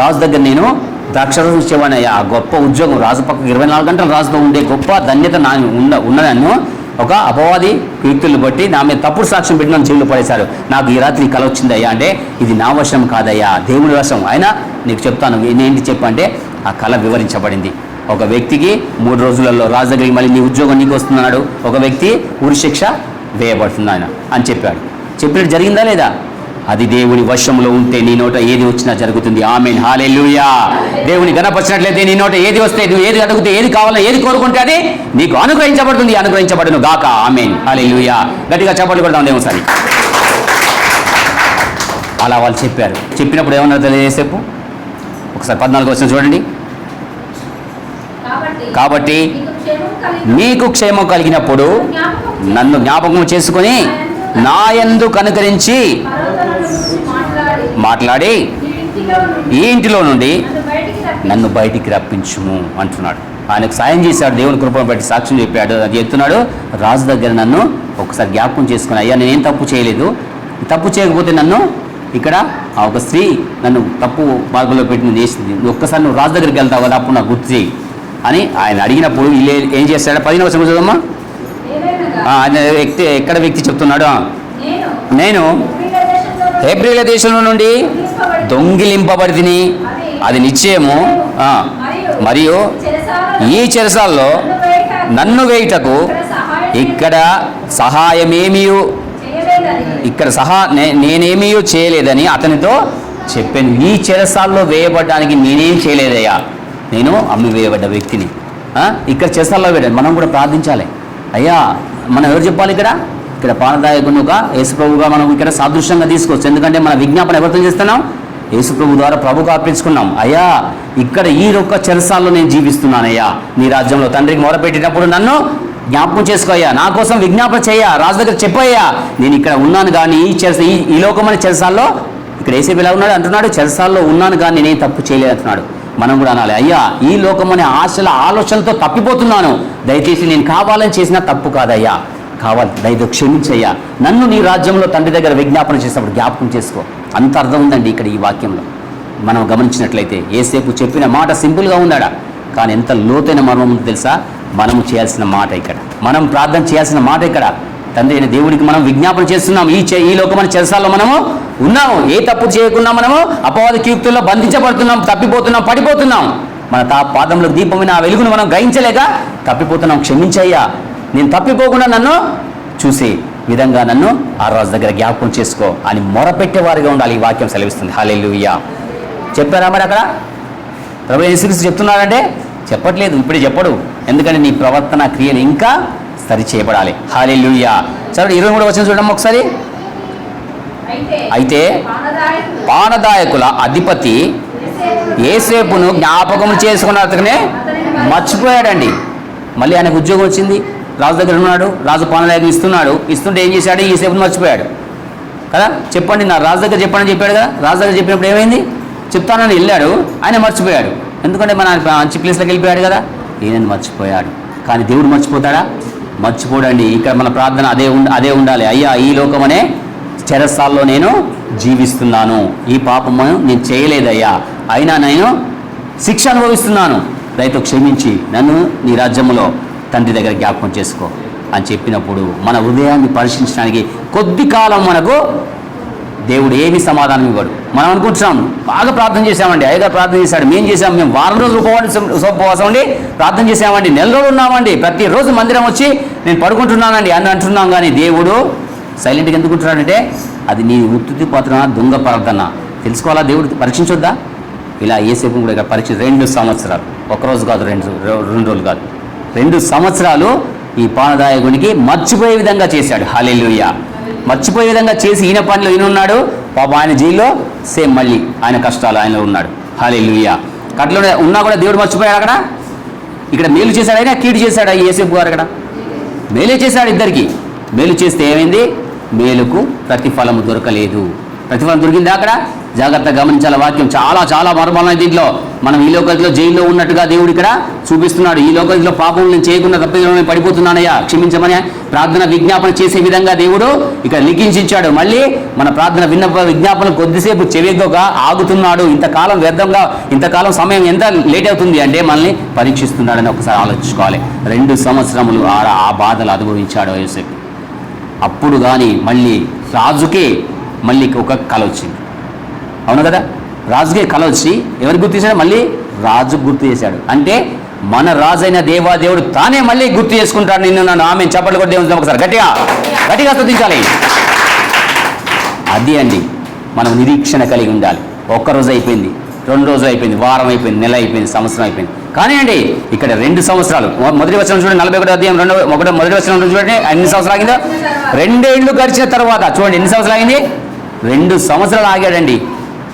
రాజు దగ్గర నేను ద్రాక్షరసం ఇచ్చేవాడినయ్యా, గొప్ప ఉద్యోగం, రాజు పక్కకు 24 గంటలు రాజుతో ఉండే గొప్ప ధన్యత ఉన్నదన్ను ఒక అపవాది వ్యక్తులను బట్టి నా మీద తప్పుడు సాక్ష్యం పెట్టి నన్ను జైల్లో పడేశారు. నాకు ఈ రాత్రి కళ వచ్చిందయ్యా అంటే ఇది నా వశం కాదయ్యా, దేవుని వశం. అయినా నీకు చెప్తాను, ఏంటి చెప్పంటే ఆ కళ వివరించబడింది. ఒక వ్యక్తికి 3 రోజులలో రాజు దగ్గరికి మళ్ళీ నీ ఉద్యోగం నీకు వస్తున్నాడు, ఒక వ్యక్తి ఉరి శిక్ష వేయబడుతుంది ఆయన అని చెప్పాడు. చెప్పినట్టు జరిగిందా లేదా? అది దేవుని వశంలో ఉంటే నీ నోట ఏది వచ్చినా జరుగుతుంది. ఆమేన్, హల్లెలూయా. దేవుని గణపరిచినట్లయితే నీ నోట ఏది వస్తే, నువ్వు ఏది అడిగితే, ఏది కావాలో, ఏది కోరుకుంటే అది నీకు అనుగ్రహించబడుతుంది, అనుగ్రహించబడును గాక. ఆమేన్, హల్లెలూయా. గట్టిగా చప్పట్లు కొడదాం దేవుని. అలా వాళ్ళు చెప్పారు. చెప్పినప్పుడు ఏమన్నారు తెలియజేసేపు ఒకసారి 14 వచనం చూడండి. కాబట్టి మీకు క్షేమం కలిగినప్పుడు నన్ను జ్ఞాపకం చేసుకొని నా యందు కనుకరించి మాట్లాడి ఈ ఇంటిలో నుండి నన్ను బయటికి రప్పించుము అంటున్నాడు. ఆయనకు సాయం చేశాడు, దేవుని కృపను బట్టి సాక్ష్యం చెప్పాడు. అది చెప్తున్నాడు, రాజు దగ్గర నన్ను ఒకసారి జ్ఞాపకం చేసుకుని, అయ్యా నేనేం తప్పు చేయలేదు, తప్పు చేయకపోతే నన్ను ఇక్కడ ఒక స్త్రీ నన్ను తప్పు మార్గంలో పెట్టి నువ్వు చేసింది, నువ్వు ఒక్కసారి నువ్వు రాజు దగ్గరికి వెళ్తావు కదా, అప్పుడు నాకు గుర్తు చేయి అని ఆయన అడిగినప్పుడు ఏం చేస్తాడు? 15వ వచనం చదవమ్మా. ఆయన ఎక్కడ వ్యక్తి చెప్తున్నాడు? నేను హెబ్రీల దేశంలో నుండి దొంగిలింపబడితిని, అది నిశ్చయము. మరియు ఈ చెరసాల్లో నన్ను వేయుటకు ఇక్కడ సహాయమేమీ నేనేమీ చేయలేదని అతనితో చెప్పాను. ఈ చెరసాల్లో వేయబడ్డానికి నేనేం చేయలేదయ్యా, నేను అమ్మి వేయబడ్డ వ్యక్తిని. ఇక్కడ చెరసాల్లో వేయడం మనం కూడా ప్రార్థించాలి. అయ్యా మనం ఎవరు చెప్పాలి? ఇక్కడ పానదాయకునుగా యేసుప్రభుగా మనం ఇక్కడ సాదృశ్యంగా తీసుకోవచ్చు. ఎందుకంటే మన విజ్ఞాపన ఎవరితో చేస్తున్నాం? యేసుప్రభు ద్వారా ప్రభుగా అర్పించుకున్నాం. అయ్యా ఇక్కడ ఈ ఒక్క చెరసాల్లో నేను జీవిస్తున్నానయ్యా, నీ రాజ్యంలో తండ్రికి మొరపెట్టినప్పుడు నన్ను జ్ఞాపకం చేసుకోయ్యా, నా కోసం విజ్ఞాపన చేయ, రాజు దగ్గర చెప్పయ్యా, నేను ఇక్కడ ఉన్నాను కానీ ఈ లోకమైన చెరసాల్లో, ఇక్కడ యేసేపు ఎలా ఉన్నాడు అంటున్నాడు, చెరసాల్లో ఉన్నాను కానీ నేనేం తప్పు చేయలేదు అంటున్నాడు. మనం కూడా అనాలి, అయ్యా ఈ లోకమనే ఆలోచనలతో తప్పిపోతున్నాను, దయచేసి నేను కావాలని చేసినా తప్పు కాదయ్యా, కావాలి దయతో క్షమించయ్యా, నన్ను నీ రాజ్యంలో తండ్రి దగ్గర విజ్ఞాపన చేసినప్పుడు జ్ఞాపకం చేసుకో. అంత అర్థం ఉందండి ఇక్కడ ఈ వాక్యంలో. మనం గమనించినట్లయితే యేసేపు చెప్పిన మాట సింపుల్గా ఉన్నాడా, కానీ ఎంత లోతైన మర్మం ఉందో తెలుసా? మనము చేయాల్సిన మాట ఇక్కడ, మనం ప్రార్థన చేయాల్సిన మాట ఇక్కడ. తండ్రి అయిన దేవుడికి మనం విజ్ఞాపన చేస్తున్నాం. ఈ లోకమైన చెరసాల్లో మనము ఉన్నాము, ఏ తప్పు చేయకుండా మనము అపవాద కీర్తుల్లో బంధించబడుతున్నాం, తప్పిపోతున్నాం, పడిపోతున్నాం. మన పాదంలో దీపమైన ఆ వెలుగును మనం గ్రహించలేక తప్పిపోతున్నాం. క్షమించయ్యా, నేను తప్పిపోకుండా నన్ను చూసే విధంగా నన్ను ఆ రాజు దగ్గర జ్ఞాపకం చేసుకో అని మొరపెట్టేవారిగా ఉండాలి. ఈ వాక్యం సెలవిస్తుంది. హల్లెలూయా. చెప్పారా మరి అక్కడ ప్రభువు యేసుక్రీస్తు చెప్తున్నాడంటే? చెప్పట్లేదు, ఇప్పుడే చెప్పడు. ఎందుకంటే నీ ప్రవర్తన క్రియలు ఇంకా సరి చేయబడాలి. హల్లెలూయా. చదువు 23వ వచనం చూడడం ఒకసారి. అయితే పానదాయకుల అధిపతి యేసేపును జ్ఞాపకం చేసుకున్న అతనే మర్చిపోయాడండి. మళ్ళీ ఆయనకు ఉద్యోగం వచ్చింది, రాజు దగ్గర ఉన్నాడు, రాజు పానదాయకులు ఇస్తుంటే ఏం చేశాడు? యేసేపును మర్చిపోయాడు కదా. చెప్పండి, నా రాజు దగ్గర చెప్పండి చెప్పాడు కదా. రాజు దగ్గర చెప్పినప్పుడు ఏమైంది? చెప్తానని వెళ్ళాడు, ఆయన మర్చిపోయాడు. ఎందుకంటే మన మంచి ప్లేస్లోకి వెళ్ళిపోయాడు కదా, ఈయనని మర్చిపోయాడు. కానీ దేవుడు మర్చిపోతాడా? మర్చిపోడండి. ఇక్కడ మన ప్రార్థన అదే ఉండాలి. అయ్యా ఈ లోకమనే చెరసాల్లో నేను జీవిస్తున్నాను, ఈ పాపము నేను చేయలేదయ్యా, అయినా నేను శిక్ష అనుభవిస్తున్నాను, దయతో క్షమించి నన్ను నీ రాజ్యంలో తండ్రి దగ్గర జ్ఞాపకం చేసుకో అని చెప్పినప్పుడు మన హృదయాన్ని పరిశీలించడానికి కొద్ది కాలం మనకు దేవుడు ఏమి సమాధానం ఇవ్వడు. మనం అనుకుంటున్నాం బాగా ప్రార్థన చేశామండి, అయ్యగా ప్రార్థన చేశాడు, మేము చేసాము, మేము వారం రోజులు ఉపవాసం ఉండి ప్రార్థన చేసామండి, నెల రోజులు ఉన్నామండి, ప్రతిరోజు మందిరం వచ్చి నేను పడుకుంటున్నానండి అని అంటున్నాం. కానీ దేవుడు సైలెంట్గా ఎందుకు ఉంటున్నాడంటే అది నీ ఉత్తుతి పాత్ర దొంగ ప్రార్థన. తెలుసుకోవాలా? దేవుడు పరీక్షించొద్దా? ఇలా యేసేపు కూడా ఇక్కడ పరీక్ష 2 సంవత్సరాలు, ఒకరోజు కాదు, 2 రోజులు కాదు, 2 సంవత్సరాలు ఈ పానదాయకునికి మర్చిపోయే విధంగా చేశాడు. హల్లెలూయా. మర్చిపోయే విధంగా చేసి ఈయన పనిలో ఈయన ఉన్నాడు, పాప ఆయన జైల్లో సేమ్ మళ్ళీ ఆయన కష్టాలు ఆయనలో ఉన్నాడు. హల్లెలూయా. కట్లో ఉన్నా కూడా దేవుడు మర్చిపోయాడు. అక్కడ ఇక్కడ మేలు చేశాడు, అయినా కీడు చేశాడు. యేసేపు గారు అక్కడ మేలే చేశాడు. ఇద్దరికి మేలు చేస్తే ఏమైంది? మేలుకు ప్రతిఫలము దొరకలేదు. ప్రతిఫలం దొరికింది అక్కడ. జాగ్రత్తగా గమనించాల వాక్యం. చాలా చాలా మర్మాలైన దీంట్లో మనం ఈ లోకంలో జైల్లో ఉన్నట్టుగా దేవుడు ఇక్కడ చూపిస్తున్నాడు. ఈ లోకంలో పాపం నేను చేయకుండా తప్పిదం పడిపోతున్నానయ్యా క్షమించమని ప్రార్థన విజ్ఞాపన చేసే విధంగా దేవుడు ఇక్కడ లిఖించాడు. మళ్ళీ మన ప్రార్థన విజ్ఞాపన కొద్దిసేపు చెవిగా ఆగుతున్నాడు. ఇంతకాలం వ్యర్థంగా, ఇంతకాలం సమయం ఎంత లేట్ అవుతుంది అంటే మనల్ని పరీక్షిస్తున్నాడని ఒకసారి ఆలోచించుకోవాలి. 2 సంవత్సరములు ఆ బాధలు అనుభవించాడు యోసేపు. అప్పుడు కానీ మళ్ళీ రాజుకే మళ్ళీ ఒక కల వచ్చింది. అవును కదా, రాజుకే కల వచ్చి ఎవరికి గుర్తు చేశాడు? మళ్ళీ రాజు గుర్తు చేశాడు. అంటే మన రాజైన దేవాదేవుడు తానే మళ్ళీ గుర్తు చేసుకుంటాడు నిన్ను నన్ను. ఆమె చప్పట్లు కూడా దేవుని ఒకసారి గట్టిగా స్తుతించాలి. అది అండి మనం నిరీక్షణ కలిగి ఉండాలి. ఒక్కరోజు అయిపోయింది, 2 రోజులు అయిపోయింది, వారం అయిపోయింది, నెల అయిపోయింది, సంవత్సరం అయిపోయింది. కానీ అండి ఇక్కడ 2 సంవత్సరాలు, మొదటి వచనం చూడండి, 41వ అధ్యాయం మొదటి వచనం చూడండి, ఎన్ని సంవత్సరాలు ఆగిందో? 2 ఏళ్ళు గడిచిన తర్వాత చూడండి ఎన్ని సంవత్సరాలు ఆగింది? 2 సంవత్సరాలు ఆగాడండి.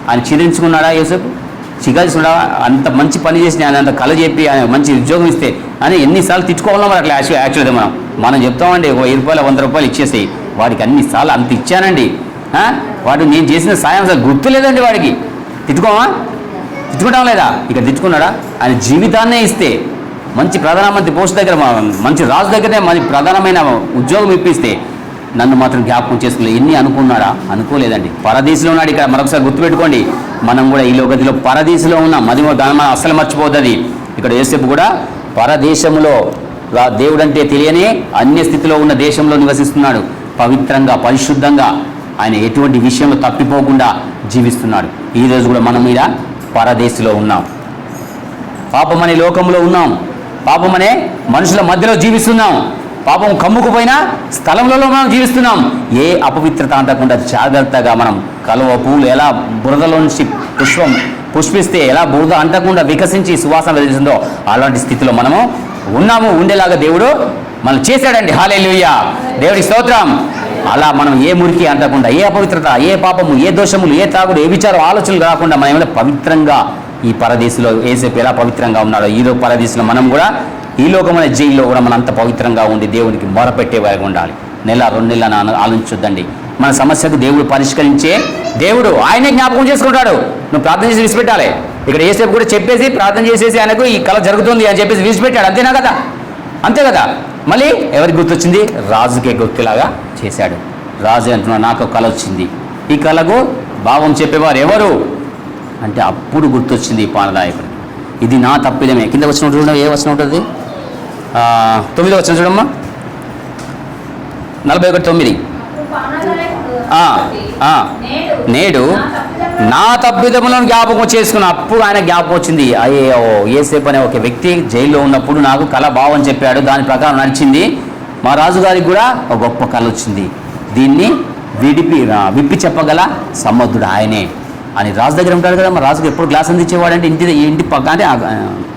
ఆయన చిరించుకున్నాడా యోసేపు? చిగాల్చుకున్నాడా? అంత మంచి పని చేసి ఆయన అంత కళ చెప్పి ఆయన మంచి ఉద్యోగం ఇస్తే అని ఎన్నిసార్లు తిట్టుకోవాలో మరి అట్లా యాక్చువల్గా మనం చెప్తామండి, ఒక 10 రూపాయలు 100 రూపాయలు ఇచ్చేసి వాడికి అన్నిసార్లు అంత ఇచ్చానండి, వాడు నేను చేసిన సాయం అసలు గుర్తు లేదండి, వాడికి తిట్టుకుంటాం లేదా? ఇక్కడ తిట్టుకున్నాడా? ఆయన జీవితాన్నే ఇస్తే, మంచి ప్రధానమంత్రి పోస్ట్ దగ్గర, మంచి రాజు దగ్గరనే మంచి ప్రధానమైన ఉద్యోగం ఇప్పిస్తే నన్ను మాత్రం జ్ఞాపకం చేసుకోలేదు. ఎన్ని అనుకున్నాడా? అనుకోలేదండి. పరదేశంలో ఉన్నాడు. ఇక్కడ మరొకసారి గుర్తుపెట్టుకోండి, మనం కూడా ఈ లోకతిలో పరదేశంలో ఉన్నాం. అది మనం అస్సలు మర్చిపోతుంది. ఇక్కడ యోసేపు కూడా పరదేశంలో, దేవుడు అంటే తెలియని అన్య స్థితిలో ఉన్న దేశంలో నివసిస్తున్నాడు. పవిత్రంగా, పరిశుద్ధంగా ఆయన ఎటువంటి విషయంలో తప్పిపోకుండా జీవిస్తున్నాడు. ఈరోజు కూడా మనం మీద పరదేశంలో ఉన్నాం. పాపం అనే లోకంలో ఉన్నాం. పాపం అనే మనుషుల మధ్యలో జీవిస్తున్నాం. పాపం కమ్ముకుపోయిన స్థలంలో మనం జీవిస్తున్నాం. ఏ అపవిత్రత అంటకుండా జాగ్రత్తగా మనం కలువ పూలు ఎలా బురదలో నుంచి పుష్పిస్తే ఎలా బురద అంటకుండా వికసించి సువాసన వెలుస్తుందో అలాంటి స్థితిలో మనము ఉన్నాము. ఉండేలాగా దేవుడు మనం చేశాడండి. హల్లెలూయా, దేవుడికి స్తోత్రం. అలా మనం ఏ మురికి అంటకుండా, ఏ అపవిత్రత, ఏ పాపము, ఏ దోషములు, ఏ తాగుడు, ఏ విచారం, ఆలోచనలు రాకుండా మనం ఏమైనా పవిత్రంగా ఈ పరదేశంలో యేసేపు ఎలా పవిత్రంగా ఉన్నాడో ఈరోజు పరదేశంలో మనం కూడా ఈ లోకమైన జైల్లో కూడా మనం అంత పవిత్రంగా ఉండి దేవునికి మొరపెట్టే వారిగా ఉండాలి. 1-2 నెలలు ఆలోచించొద్దండి. మన సమస్యకు దేవుడు పరిష్కరించే దేవుడు, ఆయనే జ్ఞాపకం చేసుకుంటాడు. నువ్వు ప్రార్థన చేసి విడిచిపెట్టాలి. ఇక్కడ యేసేపు కూడా చెప్పేసి ప్రార్థన చేసేసి ఆయనకు ఈ కళ జరుగుతుంది అని చెప్పేసి విడిచిపెట్టాడు. అంతేనా కదా? అంతే కదా. మళ్ళీ ఎవరికి గుర్తొచ్చింది? రాజుకే గుర్తులాగా చేశాడు. రాజు అంటున్నాడు, నాకు కళ వచ్చింది, ఈ కళకు భావం చెప్పేవారు ఎవరు అంటే అప్పుడు గుర్తొచ్చింది ఈ పానదాయకుడు, ఇది నా తప్పిదమే. కింద వచ్చిన చూడడం ఏ వచనం ఉంటుంది? 9వ వచనం చూడమ్మా, 41:9. నేడు నా తప్పిదములను జ్ఞాపకం చేసుకున్న అప్పుడు ఆయన జ్ఞాపకం వచ్చింది. అయ్యో, యేసేపు అనే ఒక వ్యక్తి జైల్లో ఉన్నప్పుడు నాకు కళ భావం చెప్పాడు, దాని ప్రకారం నడిచింది. మా రాజుగారికి కూడా ఒక గొప్ప కళ వచ్చింది, దీన్ని విప్పి చెప్పగల సమర్థుడు ఆయనే అని రాజు దగ్గర ఉంటాడు కదా. మా రాజుకు ఎప్పుడు గ్లాస్ అందించేవాడంటే ఇంటి పక్క అంటే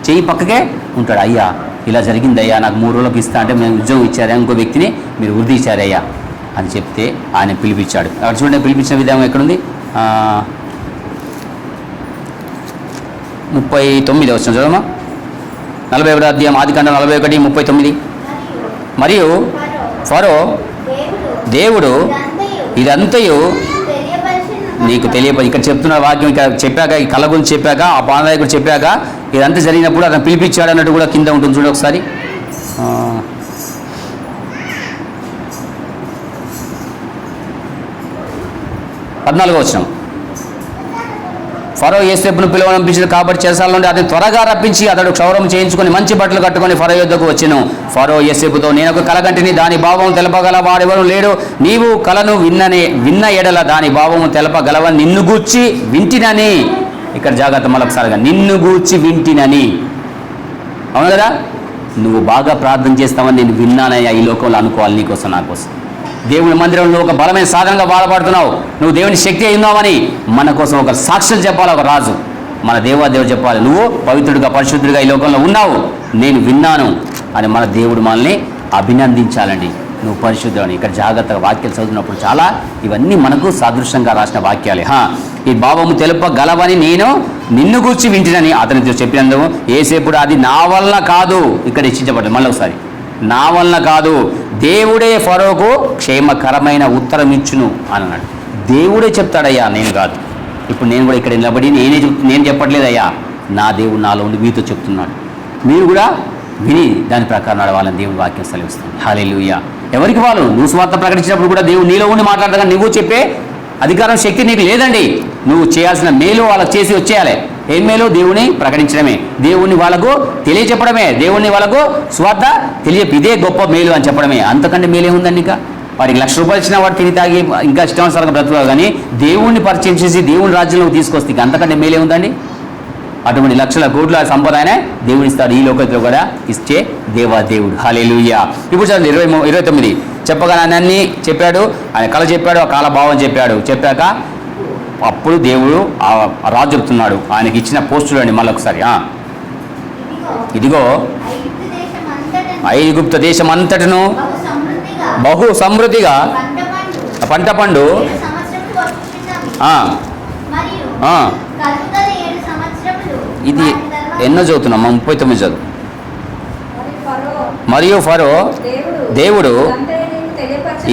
చెయ్యి పక్కకే ఉంటాడు. అయ్యా ఇలా జరిగిందయ్యా, నాకు 3 రోజులకు ఇస్తా అంటే మేము ఉద్యోగం ఇచ్చారా, ఇంకో వ్యక్తిని మీరు వృద్ధి ఇచ్చారయ్యా అని చెప్తే ఆయన పిలిపించాడు. అక్కడ చూడండి, పిలిపించిన విధానం ఎక్కడుంది? 39వ వచనం చూడమ్మా, 41వ అధ్యాయం ఆదికాండం 41:39. మరియు ఫరో దేవుడు ఇదంతయు నీకు తెలియపడి, ఇక్కడ చెప్తున్న వాక్యం ఇక్కడ చెప్పాక, ఈ కళ గురించి చెప్పాక, ఆ పానదాయకుడు చెప్పాక ఇదంతా జరిగినప్పుడు అతను పిలిపించాడు అన్నట్టు కూడా కింద ఉంటుంది చూడండి ఒకసారి. 14వ వచనం, ఫరో యేసేపును పిలువనంపించింది కాబట్టి చెరసాల నుండి అతను త్వరగా రప్పించి అతడు క్షౌరం చేయించుకొని మంచి బట్టలు కట్టుకొని ఫరో యొద్దకు వచ్చెను. ఫరో యేసేపుతో, నేను ఒక కల కంటిని, దాని భావం తెలపగల వాడెవరు లేడు. నీవు కలను విన్న ఎడల దాని భావము తెలపగలవని నిన్ను గూర్చి వింటినని. ఇక్కడ జాగ్రత్త, మరొకసారిగా నిన్ను గూర్చి వింటినని. అవును కదా, నువ్వు బాగా ప్రార్థన చేస్తావని నేను విన్నానయ్యా ఈ లోకంలో అనుకోవాలి, నీకోసం నా కోసం. దేవుని మందిరంలో ఒక బలమైన సాధనంగా బాధపడుతున్నావు, నువ్వు దేవుని శక్తి అయినావని మన కోసం ఒక సాక్ష్యం చెప్పాలి. ఒక రాజు, మన దేవాదేవుడు చెప్పాలి, నువ్వు పవిత్రుడిగా పరిశుద్ధుడిగా ఈ లోకంలో ఉన్నావు, నేను విన్నాను అని మన దేవుడు మనల్ని అభినందించాలండి. నువ్వు పరిశుద్ధుని. ఇక్కడ జాగ్రత్తగా వాక్యాలు చదువుతున్నప్పుడు చాలా ఇవన్నీ మనకు సాదృశ్యంగా రాసిన వాక్యాలే. ఈ భావము తెలుపగలవని నేను నిన్ను గూర్చి వింటినని అతనితో చెప్పినందుకు యేసేపుడు, అది నా వల్ల కాదు, ఇక్కడ ఇచ్చించబడ్డది మళ్ళీ ఒకసారి, నా వల్ల కాదు, దేవుడే ఫరోకు క్షేమకరమైన ఉత్తరం ఇచ్చును అని అన్నాడు. దేవుడే చెప్తాడయ్యా, నేను కాదు. ఇప్పుడు నేను కూడా ఇక్కడ నిలబడి నేను చెప్పట్లేదయ్యా, నా దేవుడు నాలో ఉండి మీతో చెప్తున్నాడు. మీరు కూడా విని దాని ప్రకారం నడవాలని దేవుని వాక్యం సెలవిస్తుంది. హల్లెలూయా. ఎవరికి వాళ్ళు, నువ్వు స్వార్థ ప్రకటించినప్పుడు కూడా దేవుడు నీలో ఉండి మాట్లాడతాగా, నువ్వు చెప్పే అధికారం శక్తి నీకు లేదండి. నువ్వు చేయాల్సిన మేలు వాళ్ళకు చేసి వచ్చేయాలి. ఏం మేలు? దేవుని ప్రకటించడమే, దేవుణ్ణి వాళ్ళకు తెలియచెప్పడమే, దేవుణ్ణి వాళ్ళకు స్వార్థ తెలియపు, ఇదే గొప్ప మేలు అని చెప్పడమే. అంతకంటే మేలే ఉందండి. ఇంకా వాడికి ₹1,00,000 ఇచ్చినా వాడు తిని తాగి ఇంకా ఇష్టానుసారంగా బ్రతుకుతావు, కానీ దేవుణ్ణి పరిచయం చేసి దేవుని రాజ్యంలోకి తీసుకొస్తే అంతకంటే మేలే ఉందండి. అటువంటి లక్షల కోట్ల సంపద ఆయన దేవుడు ఇస్తాడు, ఈ లోకంలో కూడా ఇచ్చే దేవాదేవుడు. హల్లెలూయా. ఇప్పుడు చదువు 29. చెప్పగానే ఆయన అన్నీ చెప్పాడు. ఆయన కళ చెప్పాడు, ఆ కాల భావం చెప్పాక అప్పుడు దేవుడు ఆ రాజు చెప్తున్నాడు ఆయనకి ఇచ్చిన పోస్టులు అండి. మళ్ళీ ఒకసారి ఇదిగో ఐగుప్తు దేశం అంతటను బహు సమృద్ధిగా పంట పండు ఇది ఎన్నో చదువుతున్నాం 39 చదువు. మరియు ఫరో దేవుడు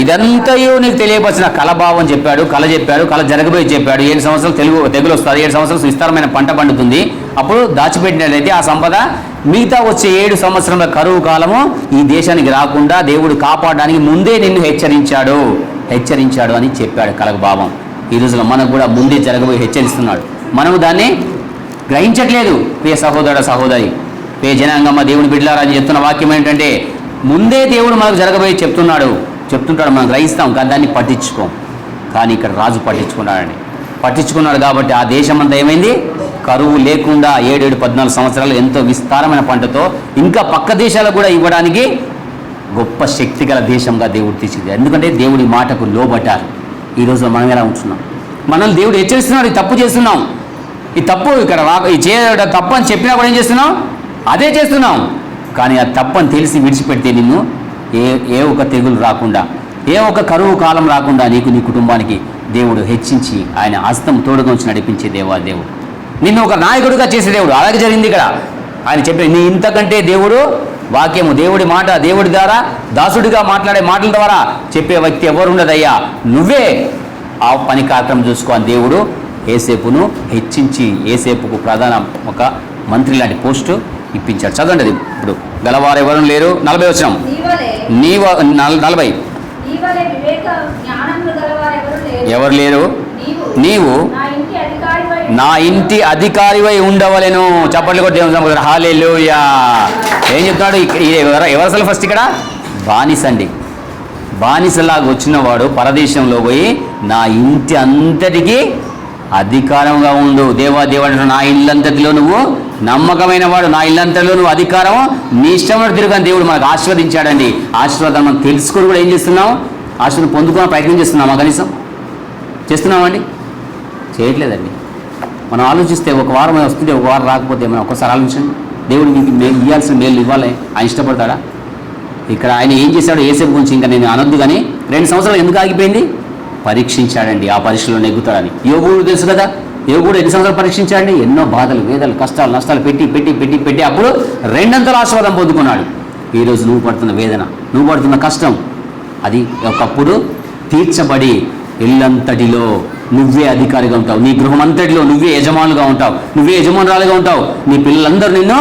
ఇదంతయు నీకు తెలియపరిచిన కళభావం చెప్పాడు, కళ జరగబోయి చెప్పాడు. 7 సంవత్సరాలు తెగులు వస్తారు, 7 సంవత్సరాలు విస్తారమైన పంట పండుతుంది. అప్పుడు దాచిపెట్టినట్లయితే ఆ సంపద మిగతా వచ్చే 7 సంవత్సరాల కరువు కాలము ఈ దేశానికి రాకుండా దేవుడు కాపాడడానికి ముందే నిన్ను హెచ్చరించాడు అని చెప్పాడు కళకు భావం. ఈ రోజులో మనకు కూడా ముందే జరగబోయి హెచ్చరిస్తున్నాడు. మనము దాన్ని గ్రహించట్లేదు. ప్రియ సహోదరి, ప్రియ జనాంగమ్మ, దేవుని బిడ్డలారా అని చెప్తున్న వాక్యం ఏంటంటే ముందే దేవుడు మనకు జరగబోయి చెప్తుంటాడు, మనం గ్రహిస్తాం కానీ దాన్ని పట్టించుకోం. కానీ ఇక్కడ రాజు పట్టించుకున్నాడు కాబట్టి ఆ దేశం అంతా ఏమైంది? కరువు లేకుండా 7-14 సంవత్సరాలు ఎంతో విస్తారమైన పంటతో ఇంకా పక్క దేశాలకు కూడా ఇవ్వడానికి గొప్ప శక్తి గల దేశంగా దేవుడు తీసింది. ఎందుకంటే దేవుడి మాటకు లోబట్టారు. ఈ రోజులో మనం ఎలా ఉంటున్నాం? మనల్ని దేవుడు హెచ్చరిస్తున్నాడు, ఈ తప్పు చేస్తున్నాం, ఈ తప్పు ఇక్కడ తప్పు అని చెప్పినా కూడా ఏం చేస్తున్నాం? అదే చేస్తున్నాం. కానీ ఆ తప్పని తెలిసి విడిచిపెడితే నిన్ను ఏ ఒక తెగులు రాకుండా, ఏ ఒక కరువు కాలం రాకుండా నీకు నీ కుటుంబానికి దేవుడు హెచ్చించి ఆయన హస్తం తోడుగా ఉంచి నడిపించే దేవుడు, నిన్ను ఒక నాయకుడిగా చేసే దేవుడు. అలాగే జరిగింది ఇక్కడ. ఆయన చెప్పే నీ ఇంతకంటే దేవుడు వాక్యము, దేవుడి మాట, దేవుడి ద్వారా దాసుడిగా మాట్లాడే మాటల ద్వారా చెప్పే వ్యక్తి ఎవరు ఉండదయ్యా, నువ్వే ఆ పని కార్యక్రమం చూసుకో అని దేవుడు యోసేపును హెచ్చించి యోసేపుకు ప్రధాన ఒక మంత్రి లాంటి పోస్టు ఇప్పించాడు. చదవండి అది. ఇప్పుడు గలవారు ఎవరు లేరు. 40 వచనం. 40 ఎవరు లేరు, నీవు నా ఇంటి అధికారివై ఉండవలెను. చప్పట్లు కొట్టి దేవుని హల్లెలూయా. ఏం చెప్తున్నాడు? ఎవరు అసలు ఫస్ట్ ఇక్కడ బానిస అండి. బానిసలాగా వచ్చినవాడు పరదేశంలో పోయి నా ఇంటి అంతటికి అధికారంగా ఉండు. దేవుడు నా ఇల్లంతటిలో నువ్వు నమ్మకమైన వాడు, నా ఇల్లంతటిలో నువ్వు అధికారం, నీ ఇష్టమైన తిరుగుని దేవుడు మనకు ఆశీర్వదించాడండి. ఆశీర్వాదం మనం తెలుసుకొని కూడా ఏం చేస్తున్నాం? ఆశీర్వాదం పొందుకునే ప్రయత్నం చేస్తున్నామా? కనీసం చేస్తున్నామండి? చేయట్లేదండి. మనం ఆలోచిస్తే ఒక వారం వస్తుంది, ఒక వారం రాకపోతే మనం ఒక్కసారి ఆలోచించండి. దేవుడు మీకు ఇవ్వాల్సిన మేలు ఇవ్వాలి, ఆయన ఇష్టపడతాడా? ఇక్కడ ఆయన ఏం చేశాడు యోసేపు గురించి ఇంకా నేను అనొద్దు, కానీ 2 సంవత్సరాలు ఎందుకు ఆగిపోయింది? పరీక్షించాడండి. ఆ పరీక్షలో నెగ్గుతాడని. యోగుడు తెలుసు కదా, యోగుడు ఎన్ని సంవత్సరాలు పరీక్షించాడండి? ఎన్నో బాధలు, వేదలు, కష్టాలు, నష్టాలు పెట్టి అప్పుడు 2 ఆశీర్వాదం పొందుకున్నాడు. ఈరోజు నువ్వు పడుతున్న వేదన, నువ్వు పడుతున్న కష్టం, అది ఒకప్పుడు తీర్చబడి ఇల్లంతటిలో నువ్వే అధికారిగా ఉంటావు, నీ గృహం అంతటిలో నువ్వే యజమానులుగా ఉంటావు, నువ్వే యజమానురాలుగా ఉంటావు. నీ పిల్లలందరూ నిన్ను,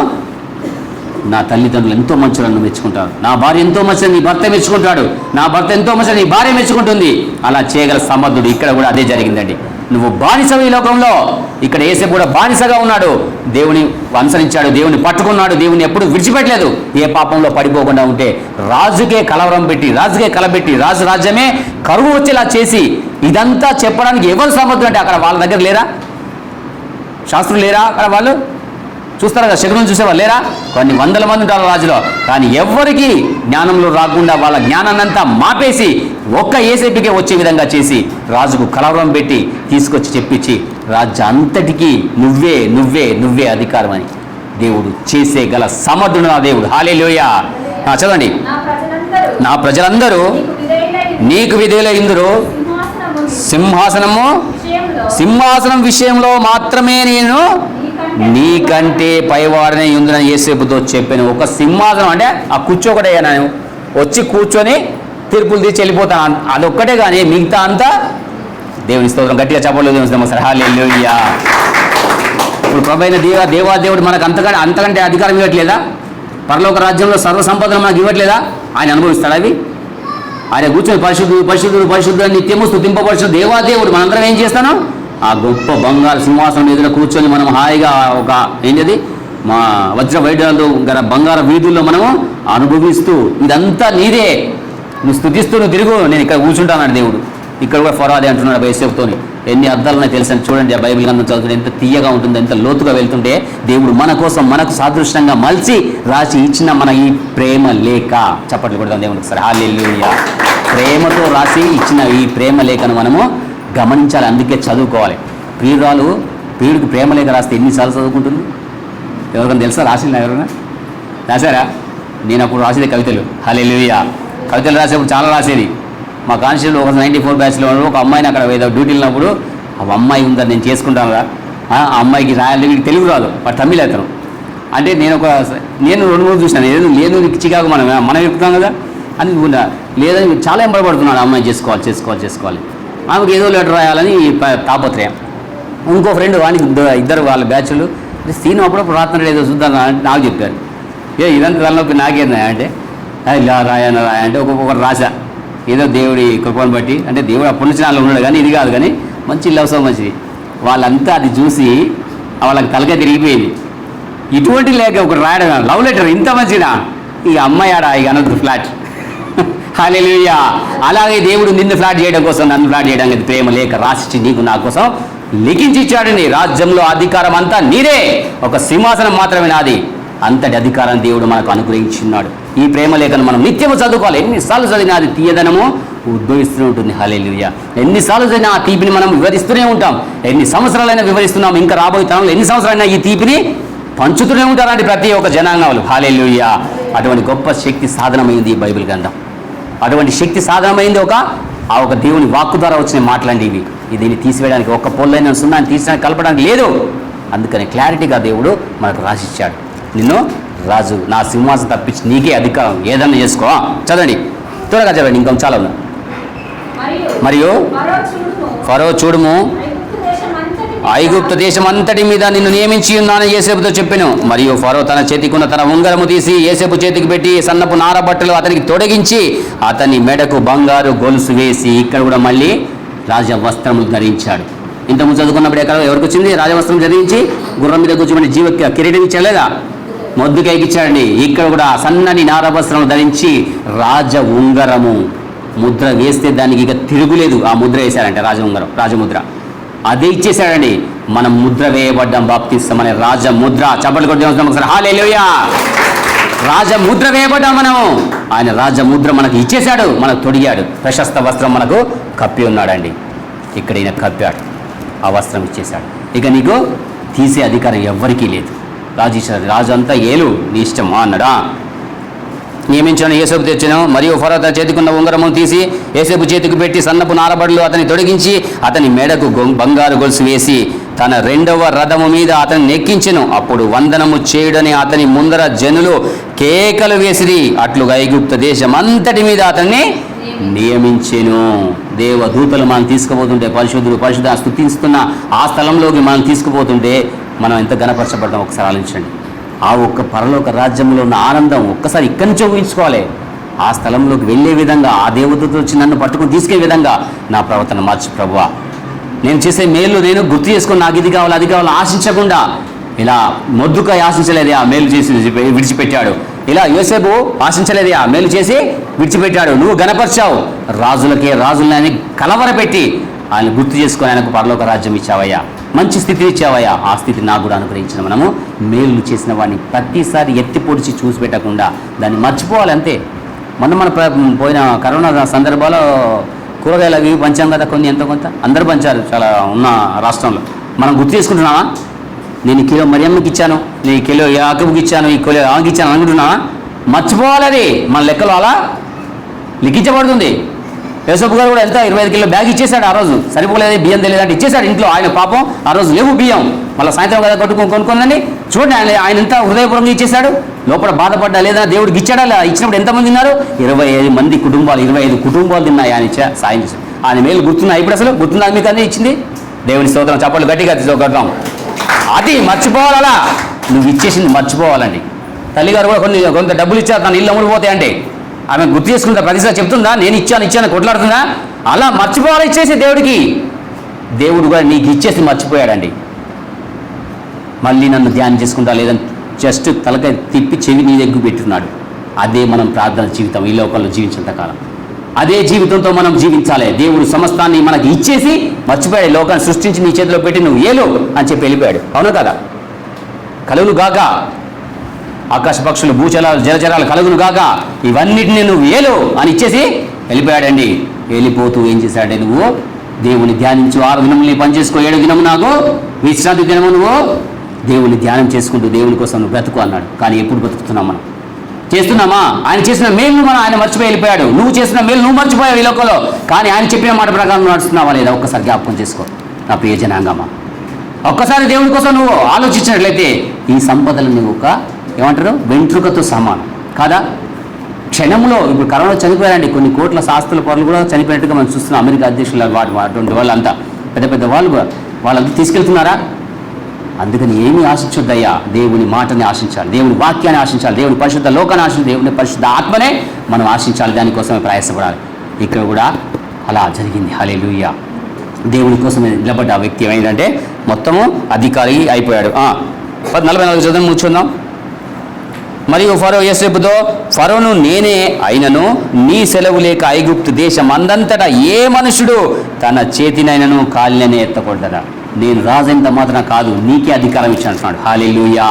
నా తల్లిదండ్రులు ఎంతో మంచిగా నన్ను మెచ్చుకుంటారు, నా భార్య ఎంతో మంచిగా నీ భర్త మెచ్చుకుంటాడు, నా భర్త ఎంతో మంచిగా నీ భార్య మెచ్చుకుంటుంది. అలా చేయగల సమర్థుడు. ఇక్కడ కూడా అదే జరిగిందండి. నువ్వు బానిసవి ఈ లోకంలో. ఇక్కడ యోసేపు కూడా బానిసగా ఉన్నాడు. దేవుని అనుసరించాడు, దేవుని పట్టుకున్నాడు, దేవుని ఎప్పుడు విడిచిపెట్టలేదు. ఏ పాపంలో పడిపోకుండా ఉంటే రాజుకే కలబెట్టి రాజు రాజ్యమే కరువు వచ్చేలా చేసి ఇదంతా చెప్పడానికి ఎవరు సమర్థులు అంటే అక్కడ వాళ్ళ దగ్గర లేరా? శాస్త్రులు లేరా? అక్కడ వాళ్ళు చూస్తారు కదా, శకునం చూసేవాళ్ళు లేరా? కొన్ని 100 మంది ఉంటారు రాజులో. కానీ ఎవరికి జ్ఞానంలో రాకుండా వాళ్ళ జ్ఞానాన్నంతా మాపేసి ఒక్క యోసేపుకే వచ్చే విధంగా చేసి రాజుకు కలవరం పెట్టి తీసుకొచ్చి చెప్పించి రాజ్యం అంతటికీ నువ్వే అధికారం అని దేవుడు చేసే గల సమర్థుడు నా దేవుడు. హల్లెలూయా. చదవండి. నా ప్రజలందరూ నీకు విధేయులై ఇందురు. సింహాసనం విషయంలో మాత్రమే నేను నీకంటే పైవాడనే ఉందని యోసేపుతో చెప్పాను. ఒక సింహాసనం అంటే ఆ కూర్చోకటయ్యా, నేను వచ్చి కూర్చొని తీర్పులు తీర్చి వెళ్ళిపోతాను, అదొక్కటే. కానీ మిగతా అంతా దేవుని స్తోత్రం. గట్టిగా చెప్పలేదు దేవుని స్తోత్రం. హల్లెలూయా. ఇప్పుడు ప్రభైన దేవాదేవుడు మనకు అంతకంటే అధికారం ఇవ్వట్లేదా? పరలోక రాజ్యంలో సర్వసంపదను మనకు ఇవ్వట్లేదా? ఆయన అనుభవిస్తాడు అవి. ఆయన కూర్చొని పరిశుద్ధుడు నిత్యము స్తుతింపబడుచున్న దేవాదేవుడు మనందరం ఏం చేస్తాను? ఆ గొప్ప బంగారు సింహాసనం ఎదుట కూర్చొని మనం హాయిగా ఒక ఏంటది మా వజ్ర వైద్యాలు గల బంగారు వీధుల్లో మనము అనుభవిస్తూ ఇదంతా నీదే, నువ్వు స్తుతిస్తూ నువ్వు తిరుగు, నేను ఇక్కడ కూర్చుంటాను దేవుడు. ఇక్కడ కూడా ఫరాదే అంటున్నాడు యోసేపుతోని. ఎన్ని అర్థాలున్నాయి తెలుసని చూడండి. ఆ బైబిల్ గ్రంథం చదువుతుంటే ఎంత తీయగా ఉంటుంది, ఎంత లోతుగా వెళ్తుంటే దేవుడు మన కోసం మనకు సాదృష్టంగా మలిచి రాసి ఇచ్చిన మన ఈ ప్రేమ లేఖ. చప్పట్లు కొడదాం దేవునికి. సరే హల్లెలూయా. ప్రేమతో రాసి ఇచ్చిన ఈ ప్రేమ లేఖను మనము గమనించాలి. అందుకే చదువుకోవాలి. ప్రియుడికి ప్రేమ లేఖ రాస్తే ఎన్నిసార్లు చదువుకుంటుంది? ఎవరికైనా తెలుసా? ఎవరైనా రాశారా? నేను అప్పుడు రాసేది కవితలు. హల్లెలూయా. కవితలు రాసేప్పుడు చాలా రాసేది. మా కాన్స్టిట్యూట్లో ఒక 94 బ్యాచ్లో ఒక అమ్మాయిని అక్కడ ఏదో డ్యూటీ వెళ్ళినప్పుడు, ఆ అమ్మాయి ఉందని నేను చేసుకుంటాను కదా, ఆ అమ్మాయికి రాయాలి, వీడికి తెలుగు రాదు, వాడు తమిళ అతను. అంటే నేను 2-3 చూసినాను. లేదు చికాకు మనం చెప్తాం కదా అని లేదని చాలా ఎంబడబడుతున్నాడు. అమ్మాయి చేసుకోవాలి. ఆమెకు ఏదో లెటర్ రాయాలని తాపత్రయం. ఇంకో ఫ్రెండ్ వానికి ఇద్దరు వాళ్ళ బ్యాచ్లు సీను అప్పుడప్పుడు రాత్రి ఏదో చూద్దాం అంటే నాకు చెప్పారు. ఇదంతా తలనొప్పి నాకేందా అంటే ఇలా రాయను అంటే ఒక్కొక్కరు రాశా ఏదో దేవుడి కృపను బట్టి. అంటే దేవుడు అప్పటి నుంచి నాలో ఉన్నాడు కానీ ఇది కాదు, కానీ మంచి లవ్ సో మంచిది. వాళ్ళంతా అది చూసి వాళ్ళకి తలగా తిరిగిపోయింది. ఇటువంటి లేక ఒకటి రాయడం లవ్ లెటర్ ఇంత మంచిదా, ఈ అమ్మాయి ఆడ ఇక అనొద్దు ఫ్లాట్. హల్లెలూయా. అలాగే దేవుడు నిన్ను ఫ్లాట్ చేయడం కోసం, నన్ను ఫ్లాట్ చేయడానికి ప్రేమ లేఖ రాసిచ్చి నీకు నా కోసం లిఖించి ఇచ్చాడండి. రాజ్యంలో అధికారం అంతా నీదే, ఒక సింహాసనం మాత్రమే నాది. అంతటి అధికారం దేవుడు మనకు అనుగ్రహించున్నాడు. ఈ ప్రేమ లేఖను మనం నిత్యము చదువుకోవాలి. ఎన్నిసార్లు చదివినా అది తీయదనము ఉద్భవిస్తూనే ఉంటుంది. హల్లెలూయా. ఎన్నిసార్లు చదివినా ఆ తీపిని మనం వివరిస్తూనే ఉంటాం. ఎన్ని సంవత్సరాలైనా వివరిస్తున్నాం. ఇంకా రాబోయే తరంలో ఎన్ని సంవత్సరాలైనా ఈ తీపిని పంచుతూనే ఉంటారండి ప్రతి ఒక్క జనాంగంలో. హల్లెలూయా. అటువంటి గొప్ప శక్తి సాధనమైంది ఈ బైబిల్ గ్రంథం. అటువంటి శక్తి సాధనమైంది ఒక దేవుని వాక్కు ద్వారా వచ్చిన మాటలండి ఇవి. దీన్ని తీసివేయడానికి ఒక్క పొల్లైన సున్నాన్ని తీసడానికి కలపడానికి లేదు. అందుకని క్లారిటీగా దేవుడు మనకు రాసిచ్చాడు. నిన్ను రాజు, నా సింహాసనం తప్పించి నీకే అధికారం, ఏదన్నా చేసుకో. చదవండి, త్వరగా చదవండి, ఇంకా చాలా ఉంది. మరియు ఫరో చూడుము, ఐగుప్తు దేశం అంతటి మీద నిన్ను నియమించి ఉన్నానని యోసేపుతో చెప్పెను. మరియు ఫరో తన చేతికున్న తన ఉంగరము తీసి యోసేపు చేతికి పెట్టి సన్నపు నార బట్టలు అతనికి తొడిగించి అతని మెడకు బంగారు గొలుసు వేసి, ఇక్కడ కూడా మళ్ళీ రాజవస్త్రములు ధరించాడు. ఇంతకుముందు చదువుకున్నప్పుడు ఎవరికి వచ్చింది? రాజవస్త్రం ధరించి గుర్రం మీద కూర్చోమని జీవ కిరీటం ఇచ్చాడులేదా, మొద్దుకైకి ఇచ్చాడండి. ఇక్కడ కూడా సన్నని నారవస్త్రం ధరించి రాజ ఉంగరము ముద్ర వేస్తే దానికి ఇక తిరుగులేదు. ఆ ముద్ర వేశారంటే రాజముద్ర అదే ఇచ్చేశాడండి. మనం ముద్ర వేయబడ్డాం, బాప్తిస్తం అనే రాజముద్ర. చప్పట్లు కొట్టి హల్లెలూయా. రాజముద్ర వేయబడ్డాం మనము. ఆయన రాజముద్ర మనకు ఇచ్చేశాడు, మనకు తొడిగాడు. ప్రశస్త వస్త్రం మనకు కప్పి ఉన్నాడండి. ఇక్కడ ఈయన కప్పాడు, ఆ వస్త్రం ఇచ్చేశాడు. ఇక నీకు తీసే అధికారం ఎవ్వరికీ లేదు. రాజు అంతా ఏలు, నీ ఇష్టం అన్నాడా. నియమించిన యోసేపు తెచ్చాను. మరియు ఫరో తన చేతికున్న ఉంగరము తీసి యోసేపు చేతికి పెట్టి సన్నపు నారబడులు అతని తొడిగించి అతని మెడకు బంగారు గొలుసు వేసి తన 2వ రథము మీద అతన్ని నెక్కించెను. అప్పుడు వందనము చేయుడని అతని ముందర జనులు కేకలు వేసిరి. అట్లుగా ఐగుప్తు దేశం అంతటి మీద అతన్ని నియమించెను. దేవదూతలు మనం తీసుకుపోతుంటే, పరిశుద్ధ స్తుతిస్తున్న ఆ స్థలంలోకి మనం తీసుకుపోతుంటే మనం ఎంత గణపరచబడ్డాం ఒకసారి ఆలోచించండి. ఆ ఒక్క పరలోక రాజ్యంలో ఉన్న ఆనందం ఒక్కసారి ఇక్కడి నుంచే ఊహించుకోవాలి. ఆ స్థలంలోకి వెళ్ళే విధంగా, ఆ దేవతతో వచ్చి నన్ను పట్టుకుని తీసుకెళ్లే విధంగా నా ప్రవర్తన మార్చు ప్రభువా. నేను చేసే మేలు నేను గుర్తు చేసుకొని నాకు ఇది కావాలి అది కావాలి ఆశించకుండా, ఇలా మొద్దుకాయ ఆశించలేదే, ఆ మేలు చేసి విడిచిపెట్టాడు. ఇలా యోసేపు ఆశించలేదే, ఆ మేలు చేసి విడిచిపెట్టాడు. నువ్వు గణపరిచావు, రాజులని కలవరపెట్టి ఆయన గుర్తు చేసుకొని ఆయనకు పరలోక రాజ్యం ఇచ్చావయ్యా, మంచి స్థితిని ఇచ్చావయ్యా. ఆ స్థితి నాకు కూడా అనుగ్రహించిన మనము మేలు చేసిన వాడిని ప్రతిసారి ఎత్తి పొడిచి చూసి పెట్టకుండా దాన్ని మర్చిపోవాలి అంతే. మన పోయిన కరోనా సందర్భాల్లో కూరగాయలు అవి పంచాం కదా, కొన్ని ఎంతో కొంత అందరూ పంచారు చాలా ఉన్న రాష్ట్రంలో. మనం గుర్తు చేసుకుంటున్నామా? నేను కిలో మరియమ్మకి ఇచ్చాను, నేను కిలో యాకబుకి ఇచ్చాను, ఈ కిలో ఆమెకి ఇచ్చాను అనుకుంటున్నావా? మర్చిపోవాలి. అది మన లెక్కలో అలా లిఖించబడుతుంది. యోసేపు గారు కూడా ఎంత 25 కిలో బ్యాగ్ ఇచ్చేశాడు. ఆ రోజు సరిపోలేదు, బియ్యం తెలియదంటే ఇచ్చేశాడు ఇంట్లో. ఆయన పాపం ఆ రోజు లేవు బియ్యం, మళ్ళీ సాయంత్రం కదా కొనుక్కుందని చూడండి. ఆయన ఎంత హృదయపూర్వకంగా ఇచ్చేశాడు. లోపల బాధపడ్డా లేదా దేవుడికి ఇచ్చాడా? ఇచ్చినప్పుడు ఎంతమంది ఉన్నారు? 25 మంది కుటుంబాలు, 25 కుటుంబాలు తిన్నాయి ఆయన సాయం చేశాడు. ఆయన మేలు గుర్తున్నా ఇప్పుడు? అసలు గుర్తుందా మీకు? అన్నీ ఇచ్చింది దేవుని స్తోత్రం. చప్పట్లు గట్టిగా కొడతాం. అది మర్చిపోవాలి. అలా నువ్వు ఇచ్చేసింది మర్చిపోవాలండి. తల్లిగారు కూడా కొంత డబ్బులు ఇచ్చారు, తన ఇల్లు అమ్ముడిపోతాయి అంటే ఆమె గుర్తు చేసుకుంటా, ప్రతిసారి చెప్తుందా నేను ఇచ్చాను కొట్లాడుతుందా? అలా మర్చిపోవాలి ఇచ్చేసి దేవుడికి. దేవుడు కూడా నీకు ఇచ్చేసి మర్చిపోయాడండి. మళ్ళీ నన్ను ధ్యానం చేసుకుంటా లేదని జస్ట్ తలకాయ తిప్పి చెవి నీ దగ్గర పెట్టున్నాడు. అదే మనం ప్రార్థన జీవితం ఈ లోకంలో జీవించేంతకాలం. అదే జీవితంతో మనం జీవించాలి. దేవుడు సమస్తాన్ని మనకి ఇచ్చేసి మర్చిపోయాడు. లోకాన్ని సృష్టించి నీ చేతిలో పెట్టి నువ్వు ఏలు అని చెప్పి వెళ్ళిపోయాడు. అవును కదా? కలుగును గాక, ఆకాశ పక్షులు, భూచరాలు, జలచరాలు కలుగును గాక, ఇవన్నిటిని నువ్వు ఏలు అని ఇచ్చేసి వెళ్ళిపోయాడండి. వెళ్ళిపోతూ ఏం చేశాడంటే, నువ్వు దేవుని ధ్యానించు, 6 దినములు నీ పని చేసుకో, 7వ దినము నాకు విశ్రాంతి దినము, నువ్వు దేవుని ధ్యానం చేసుకుంటూ దేవుని కోసం నువ్వు బ్రతుకు అన్నాడు. కానీ ఎప్పుడు బ్రతుకుతున్నాం మనం? చేస్తున్నామా? ఆయన చేసిన మేలు మనం ఆయన మర్చిపోయి వెళ్ళిపోయాడు. నువ్వు చేసిన మేలు నువ్వు మర్చిపోయావు ఈ లోకంలో. కానీ ఆయన చెప్పిన మాట ప్రకారం నువ్వు నడుస్తున్నావా లేదా? ఒక్కసారి జ్ఞాపకం చేసుకో నా ప్రియ జనాంగమా. ఒక్కసారి దేవుని కోసం నువ్వు ఆలోచించినట్లయితే ఈ సంపదలు నువ్వు ఒక ఏమంటారు వెంట్రుకతో సమానం కాదా? క్షణంలో ఇప్పుడు కరోనా చనిపోయారండి, కొన్ని కోట్ల శాస్త్రుల పనులు కూడా చనిపోయినట్టుగా మనం చూస్తున్నాం. అమెరికా అధ్యక్షులు అటువంటి వాళ్ళంతా పెద్ద పెద్ద వాళ్ళంతా తీసుకెళ్తున్నారా? అందుకని ఏమీ ఆశించొద్దయ్యా, దేవుని మాటని ఆశించాలి, దేవుని వాక్యాన్ని ఆశించాలి, దేవుని పరిశుద్ధ లోకాన్ని ఆశించాలి, దేవుని పరిశుద్ధ ఆత్మనే మనం ఆశించాలి, దానికోసమే ప్రయాసపడాలి. ఇక్కడ కూడా అలా జరిగింది. హల్లెలూయా. దేవుని కోసం నిలబడ్డ ఆ వ్యక్తి ఏమైందంటే మొత్తము అధికారి అయిపోయాడు. 44 చదువు కూర్చుందాం. మరియు ఫరో యోసేపుతో, ఫరోను నేనే అయినను నీ సెలవు లేక ఐగుప్తు దేశం అందంతటా ఏ మనుషుడు తన చేతినైనను కాలిననే ఎత్తకూడదట. నేను రాజంత మాత్రం కాదు, నీకే అధికారం ఇచ్చాను అంటున్నాడు. హల్లెలూయా.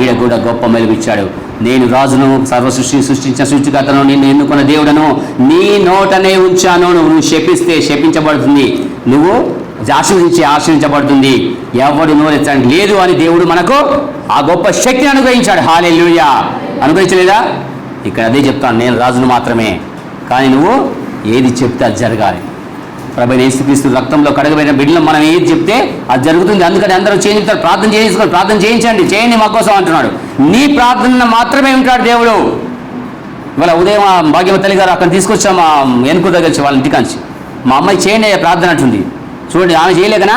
ఈడ కూడా గొప్ప మెలుగు ఇచ్చాడు. నేను రాజును, సర్వ సృష్టించిన సృష్టికర్తను, నిన్ను ఎన్నుకున్న దేవుడను నీ నోటనే ఉంచాను. నువ్వు శపిస్తే శపించబడుతుంది, నువ్వు ఆశ్రయించబడుతుంది, ఎవడు నోరెత్తడానికి లేదు అని దేవుడు మనకు ఆ గొప్ప శక్తిని అనుగ్రహించాడు. హల్లెలూయా. అనుగ్రహించలేదా? ఇక్కడ అదే చెప్తాను, నేను రాజును మాత్రమే, కానీ నువ్వు ఏది చెప్తే అది జరగాలి. ప్రభువైన యేసుక్రీస్తు రక్తంలో కడగబడిన బిడ్డలు మనం ఏది చెప్తే అది జరుగుతుంది. అందుకని అందరూ చేయించుతారు, ప్రార్థన చేయించండి, చేయండి మా కోసం అంటున్నాడు. నీ ప్రార్థన మాత్రమే ఉంటాడు దేవుడు. ఇవాళ ఉదయం భాగ్యమ తల్లి గారు అక్కడ తీసుకొచ్చాం మా ఎనుకు దగ్గర వాళ్ళ ఇంటికాంచి, మా అమ్మాయి చేయండి ప్రార్థన అంటుంది. చూడండి, ఆమె చేయలేకనా?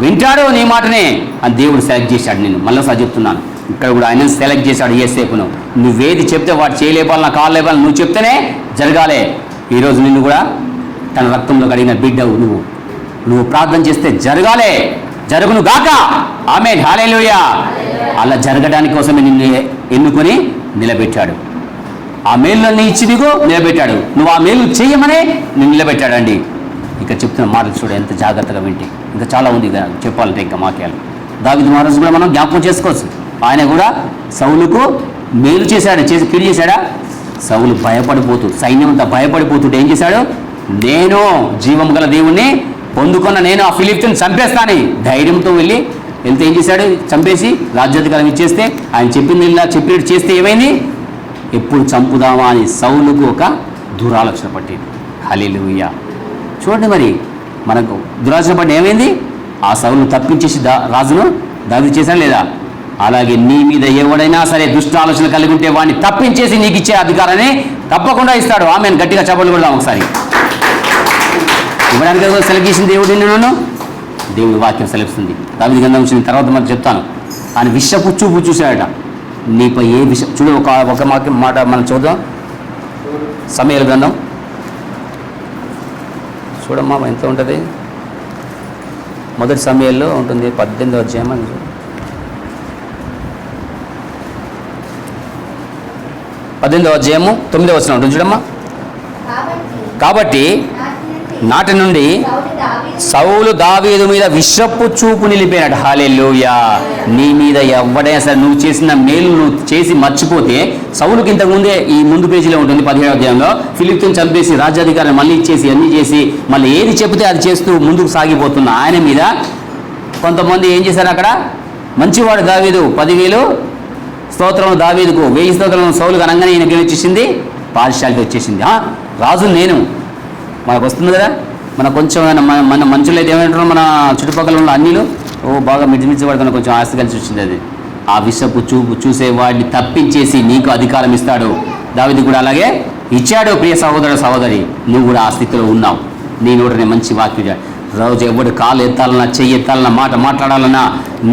వింటాడు నీ మాటనే అని దేవుడు సెలెక్ట్ చేశాడు. నేను మళ్ళీసారి చెప్తున్నాను, ఇక్కడ కూడా ఆయన సెలెక్ట్ చేశాడు. యేసేపును నువ్వేది చెప్తే వాడు చేయలేపాలి, నా కాళ్ళు లేపాలి, నువ్వు చెప్తేనే జరగాలి. ఈరోజు నిన్ను కూడా తన రక్తంలో కడిగిన బిడ్డవు నువ్వు ప్రార్థన చేస్తే జరగాలే, జరుగును గాక. ఆమేన్. హల్లెలూయా. అలా జరగడానికి కోసమే నిన్ను ఎన్నుకొని నిలబెట్టాడు. ఆ మేలుని ఇచ్చి నీకు నిలబెట్టాడు. నువ్వు ఆ మేలు చేయమనే నిన్ను నిలబెట్టాడండి. ఇక చెప్తున్న మాటలు చూడ ఎంత జాగ్రత్తగా వింటే, ఇంకా చాలా ఉంది చెప్పాలంటే ఇంకా వాక్యాలు. దావీదు మహారాజు కూడా మనం జ్ఞాపకం చేసుకోవచ్చు. ఆయన కూడా సౌలుకు మేలు చేశాడు, కీడు చేశాడా? సౌలు భయపడిపోతూ, సైన్యం అంతా భయపడిపోతుంటే ఏం చేశాడు? నేను జీవం గల దేవుణ్ణి పొందుకున్న నేను ఆ ఫిలిప్తీని చంపేస్తాను ధైర్యంతో వెళ్తే ఏం చేశాడు? చంపేసి రాజ్యాధికారం ఇచ్చేస్తే, ఆయన చెప్పినట్టు చేస్తే ఏమైంది? ఎప్పుడు చంపుదామా అని సౌలుకు ఒక దురాలోచన పట్టింది. హల్లెలూయా. చూడండి, మరి మనకు దురాలోచన పట్టి ఏమైంది? ఆ సౌలును తప్పించేసి రాజును దావీదు చేశాడు లేదా? అలాగే నీ మీద ఎవడైనా సరే దుష్ట ఆలోచన కలిగి ఉంటే వాడిని తప్పించేసి నీకు ఇచ్చే అధికారాన్ని తప్పకుండా ఇస్తాడు. ఆమెను గట్టిగా చప్పట్లు కొడదాం ఒకసారి. ఇవ్వడానికి సెలెక్ట్ చేసిన దేవుడు నిన్ను, దేవుడి వాక్యం సెలవుస్తుంది. దావీదు గ్రంథం వచ్చిన తర్వాత మనం చెప్తాను. ఆయన విషపు చూపు చూశాడట నీపై ఏ విషయం. చూడు, ఒక మాట మనం చూద్దాం. సమూయేలు గ్రంథం చూడమ్మా, ఎంత ఉంటుంది? మొదటి సమూయేలులో ఉంటుంది 18వ అధ్యాయం. 18వ అధ్యాయము 9వ వచనం ఉంటుంది చూడమ్మా. కాబట్టి నాటి నుండి సౌలు దావీదు మీద విషపు చూపు నిలిపాడు. హల్లెలూయా. నీ మీద ఎవడైనా సరే నువ్వు చేసిన మేలు నువ్వు చేసి మర్చిపోతే, సౌలుకి ఇంతకుముందే ఈ ముందు పేజీలో ఉంటుంది 17వ అధ్యాయంలో, ఫిలిప్తీని చంపేసి రాజ్యాధికారాన్ని మళ్ళీ ఇచ్చేసి అన్నీ చేసి మళ్ళీ ఏది చెబితే అది చేస్తూ ముందుకు సాగిపోతున్న ఆయన మీద కొంతమంది ఏం చేశారు? అక్కడ మంచివాడు దావీదు 10,000 స్తోత్రం దావీదుకు, 1000 స్తోత్రం సౌలుకు అనగానే ఈయనకి వచ్చేసింది, పార్షాలిటీ వచ్చేసింది. రాజు నేను మనకు వస్తుంది కదా. మన కొంచెం మన మనుషులు అయితే ఏమంటారు, మన చుట్టుపక్కల ఉన్న అన్నిలు బాగా మిడిమిడిచి పడుతున్న కొంచెం ఆస్తి కలిసి వచ్చింది. అది ఆ విషపు చూపు చూసే వాడిని తప్పించేసి నీకు అధికారం ఇస్తాడు. దావీదు కూడా అలాగే ఇచ్చాడు. ప్రియ సహోదరి, నువ్వు కూడా ఆ స్థితిలో ఉన్నావు. నీ నోటనే మంచి వాక్యం. రోజు ఎవడు కాలు ఎత్తాలన్నా, చెయ్యి ఎత్తాలన్నా, మాట మాట్లాడాలన్నా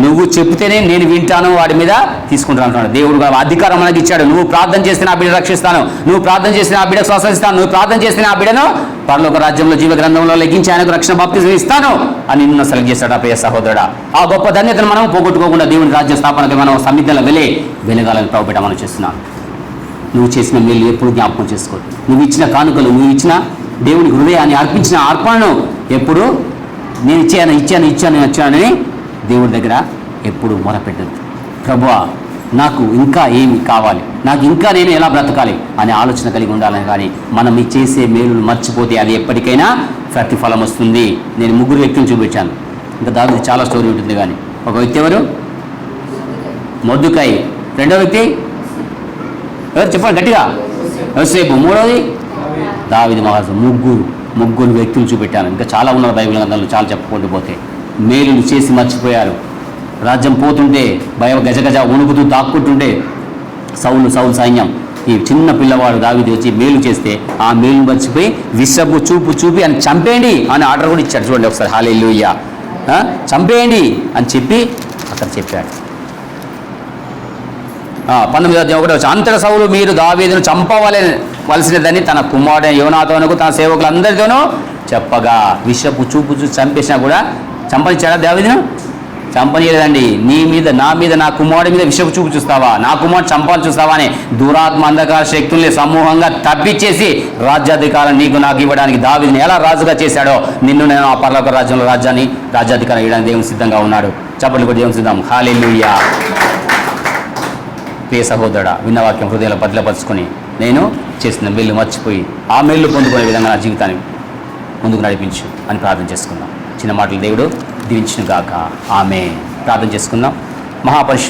నువ్వు చెప్తేనే నేను వింటాను, వాడి మీద తీసుకుంటాను అంటున్నాడు. దేవుడు అధికారం మనకి ఇచ్చాడు. నువ్వు ప్రార్థన చేస్తే నా బిడ్డ రక్షిస్తాను, నువ్వు ప్రార్థన చేస్తే నా బిడ్డకు స్వస్థిస్తాను, నువ్వు ప్రార్థన చేస్తే నా బిడ్డను పరలోక రాజ్యంలో జీవ గ్రంథంలో లెక్కించి ఆయనకు రక్షణ బాప్తిజం ఇస్తాను అని నిన్ను సెలెక్ట్ చేస్తాడు. ప్రియ సహోదరుడా, ఆ గొప్ప ధన్యతను మనం పోగొట్టుకోకుండా దేవుని రాజ్య స్థాపనకి మనం సమితిలో వెలగాలని ప్రభుపేట మనం చేస్తున్నాను. నువ్వు చేసిన మేలు ఎప్పుడు జ్ఞాపకం చేసుకో. నువ్వు ఇచ్చిన కానుకలు, నువ్వు ఇచ్చిన దేవుని హృదయాన్ని అర్పించిన అర్పణను ఎప్పుడు నేను ఇచ్చానని దేవుడి దగ్గర ఎప్పుడు మొరపెట్టద్దు. ప్రభువా, నాకు ఇంకా ఏమి కావాలి, నాకు ఇంకా నేను ఎలా బ్రతకాలి అనే ఆలోచన కలిగి ఉండాలని. కానీ మనం ఈ చేసే మేలులు మర్చిపోతే అది ఎప్పటికైనా ప్రతిఫలం వస్తుంది. నేను 3 వ్యక్తులు చూపించాను, ఇంకా దాని చాలా స్టోరీ ఉంటుంది. కానీ ఒక వ్యక్తి ఎవరు? మొర్దెకై. రెండో వ్యక్తి ఎవరు చెప్పండి గట్టిగా? యోసేపు. మూడోది దావీదు మహారాజు. ముగ్గురు వ్యక్తులు చూపెట్టాను. ఇంకా చాలా ఉన్నారు బైబిల్ గ్రంథంలో, చాలా చెప్పుకుంటూ పోతే. మేలులు చేసి మర్చిపోయారు. రాజ్యం పోతుంటే గజగజ వణుకుతూ దాక్కుంటుంటే సౌలు సైన్యం, ఈ చిన్న పిల్లవాడు దావీదు వచ్చి మేలు చేస్తే ఆ మేలు మర్చిపోయి విషపు చూపి అని చంపేయండి అని ఆర్డర్ కూడా ఇచ్చాడు. చూడండి ఒకసారి. హల్లెలూయా. చంపేయండి అని చెప్పి అక్కడ చెప్పాడు. 19వ అధ్యాయం 1వ వచనం. అంతటా సౌలు మీరు దావీదును చంపవలసినదని తన కుమారుడైన యోనాతానుకు తన సేవకులందరితోనూ చెప్పగా, విషపు చూపు చంపేసినా కూడా చంపనిచ్చాడా దావీదును? చంపనీయలేదండి. నా మీద నా కుమారుడి మీద విషపు చూపు చూస్తావా, నా కుమారుడు చంపాలని చూస్తావా అని దురాత్మ అంధకార శక్తుల్ని సమూహంగా తప్పించేసి రాజ్యాధికారం నాకు ఇవ్వడానికి దావీదుని ఎలా రాజుగా చేశాడో నిన్ను నేను ఆ పరలోక రాజ్యంలో రాజ్యాధికారం ఇవ్వడానికి దేవుని సిద్ధంగా ఉన్నాడు. చప్పట్లు కూడా దేవుని సిద్ధం. హల్లెలూయా. ప్రియ సహోదరుడా, విన్నవాక్యం హృదయాలు బదిలపరుచుకొని నేను చేసిన మేలు మర్చిపోయి ఆ మేలు పొందుకునే విధంగా నా జీవితాన్ని ముందుకు నడిపించు అని ప్రార్థన చేసుకుందాం. చిన్న మాటలు దేవుడు దీవించును గాక. ఆమేన్. ప్రార్థన చేసుకుందాం. మహాపరిశుద్ధ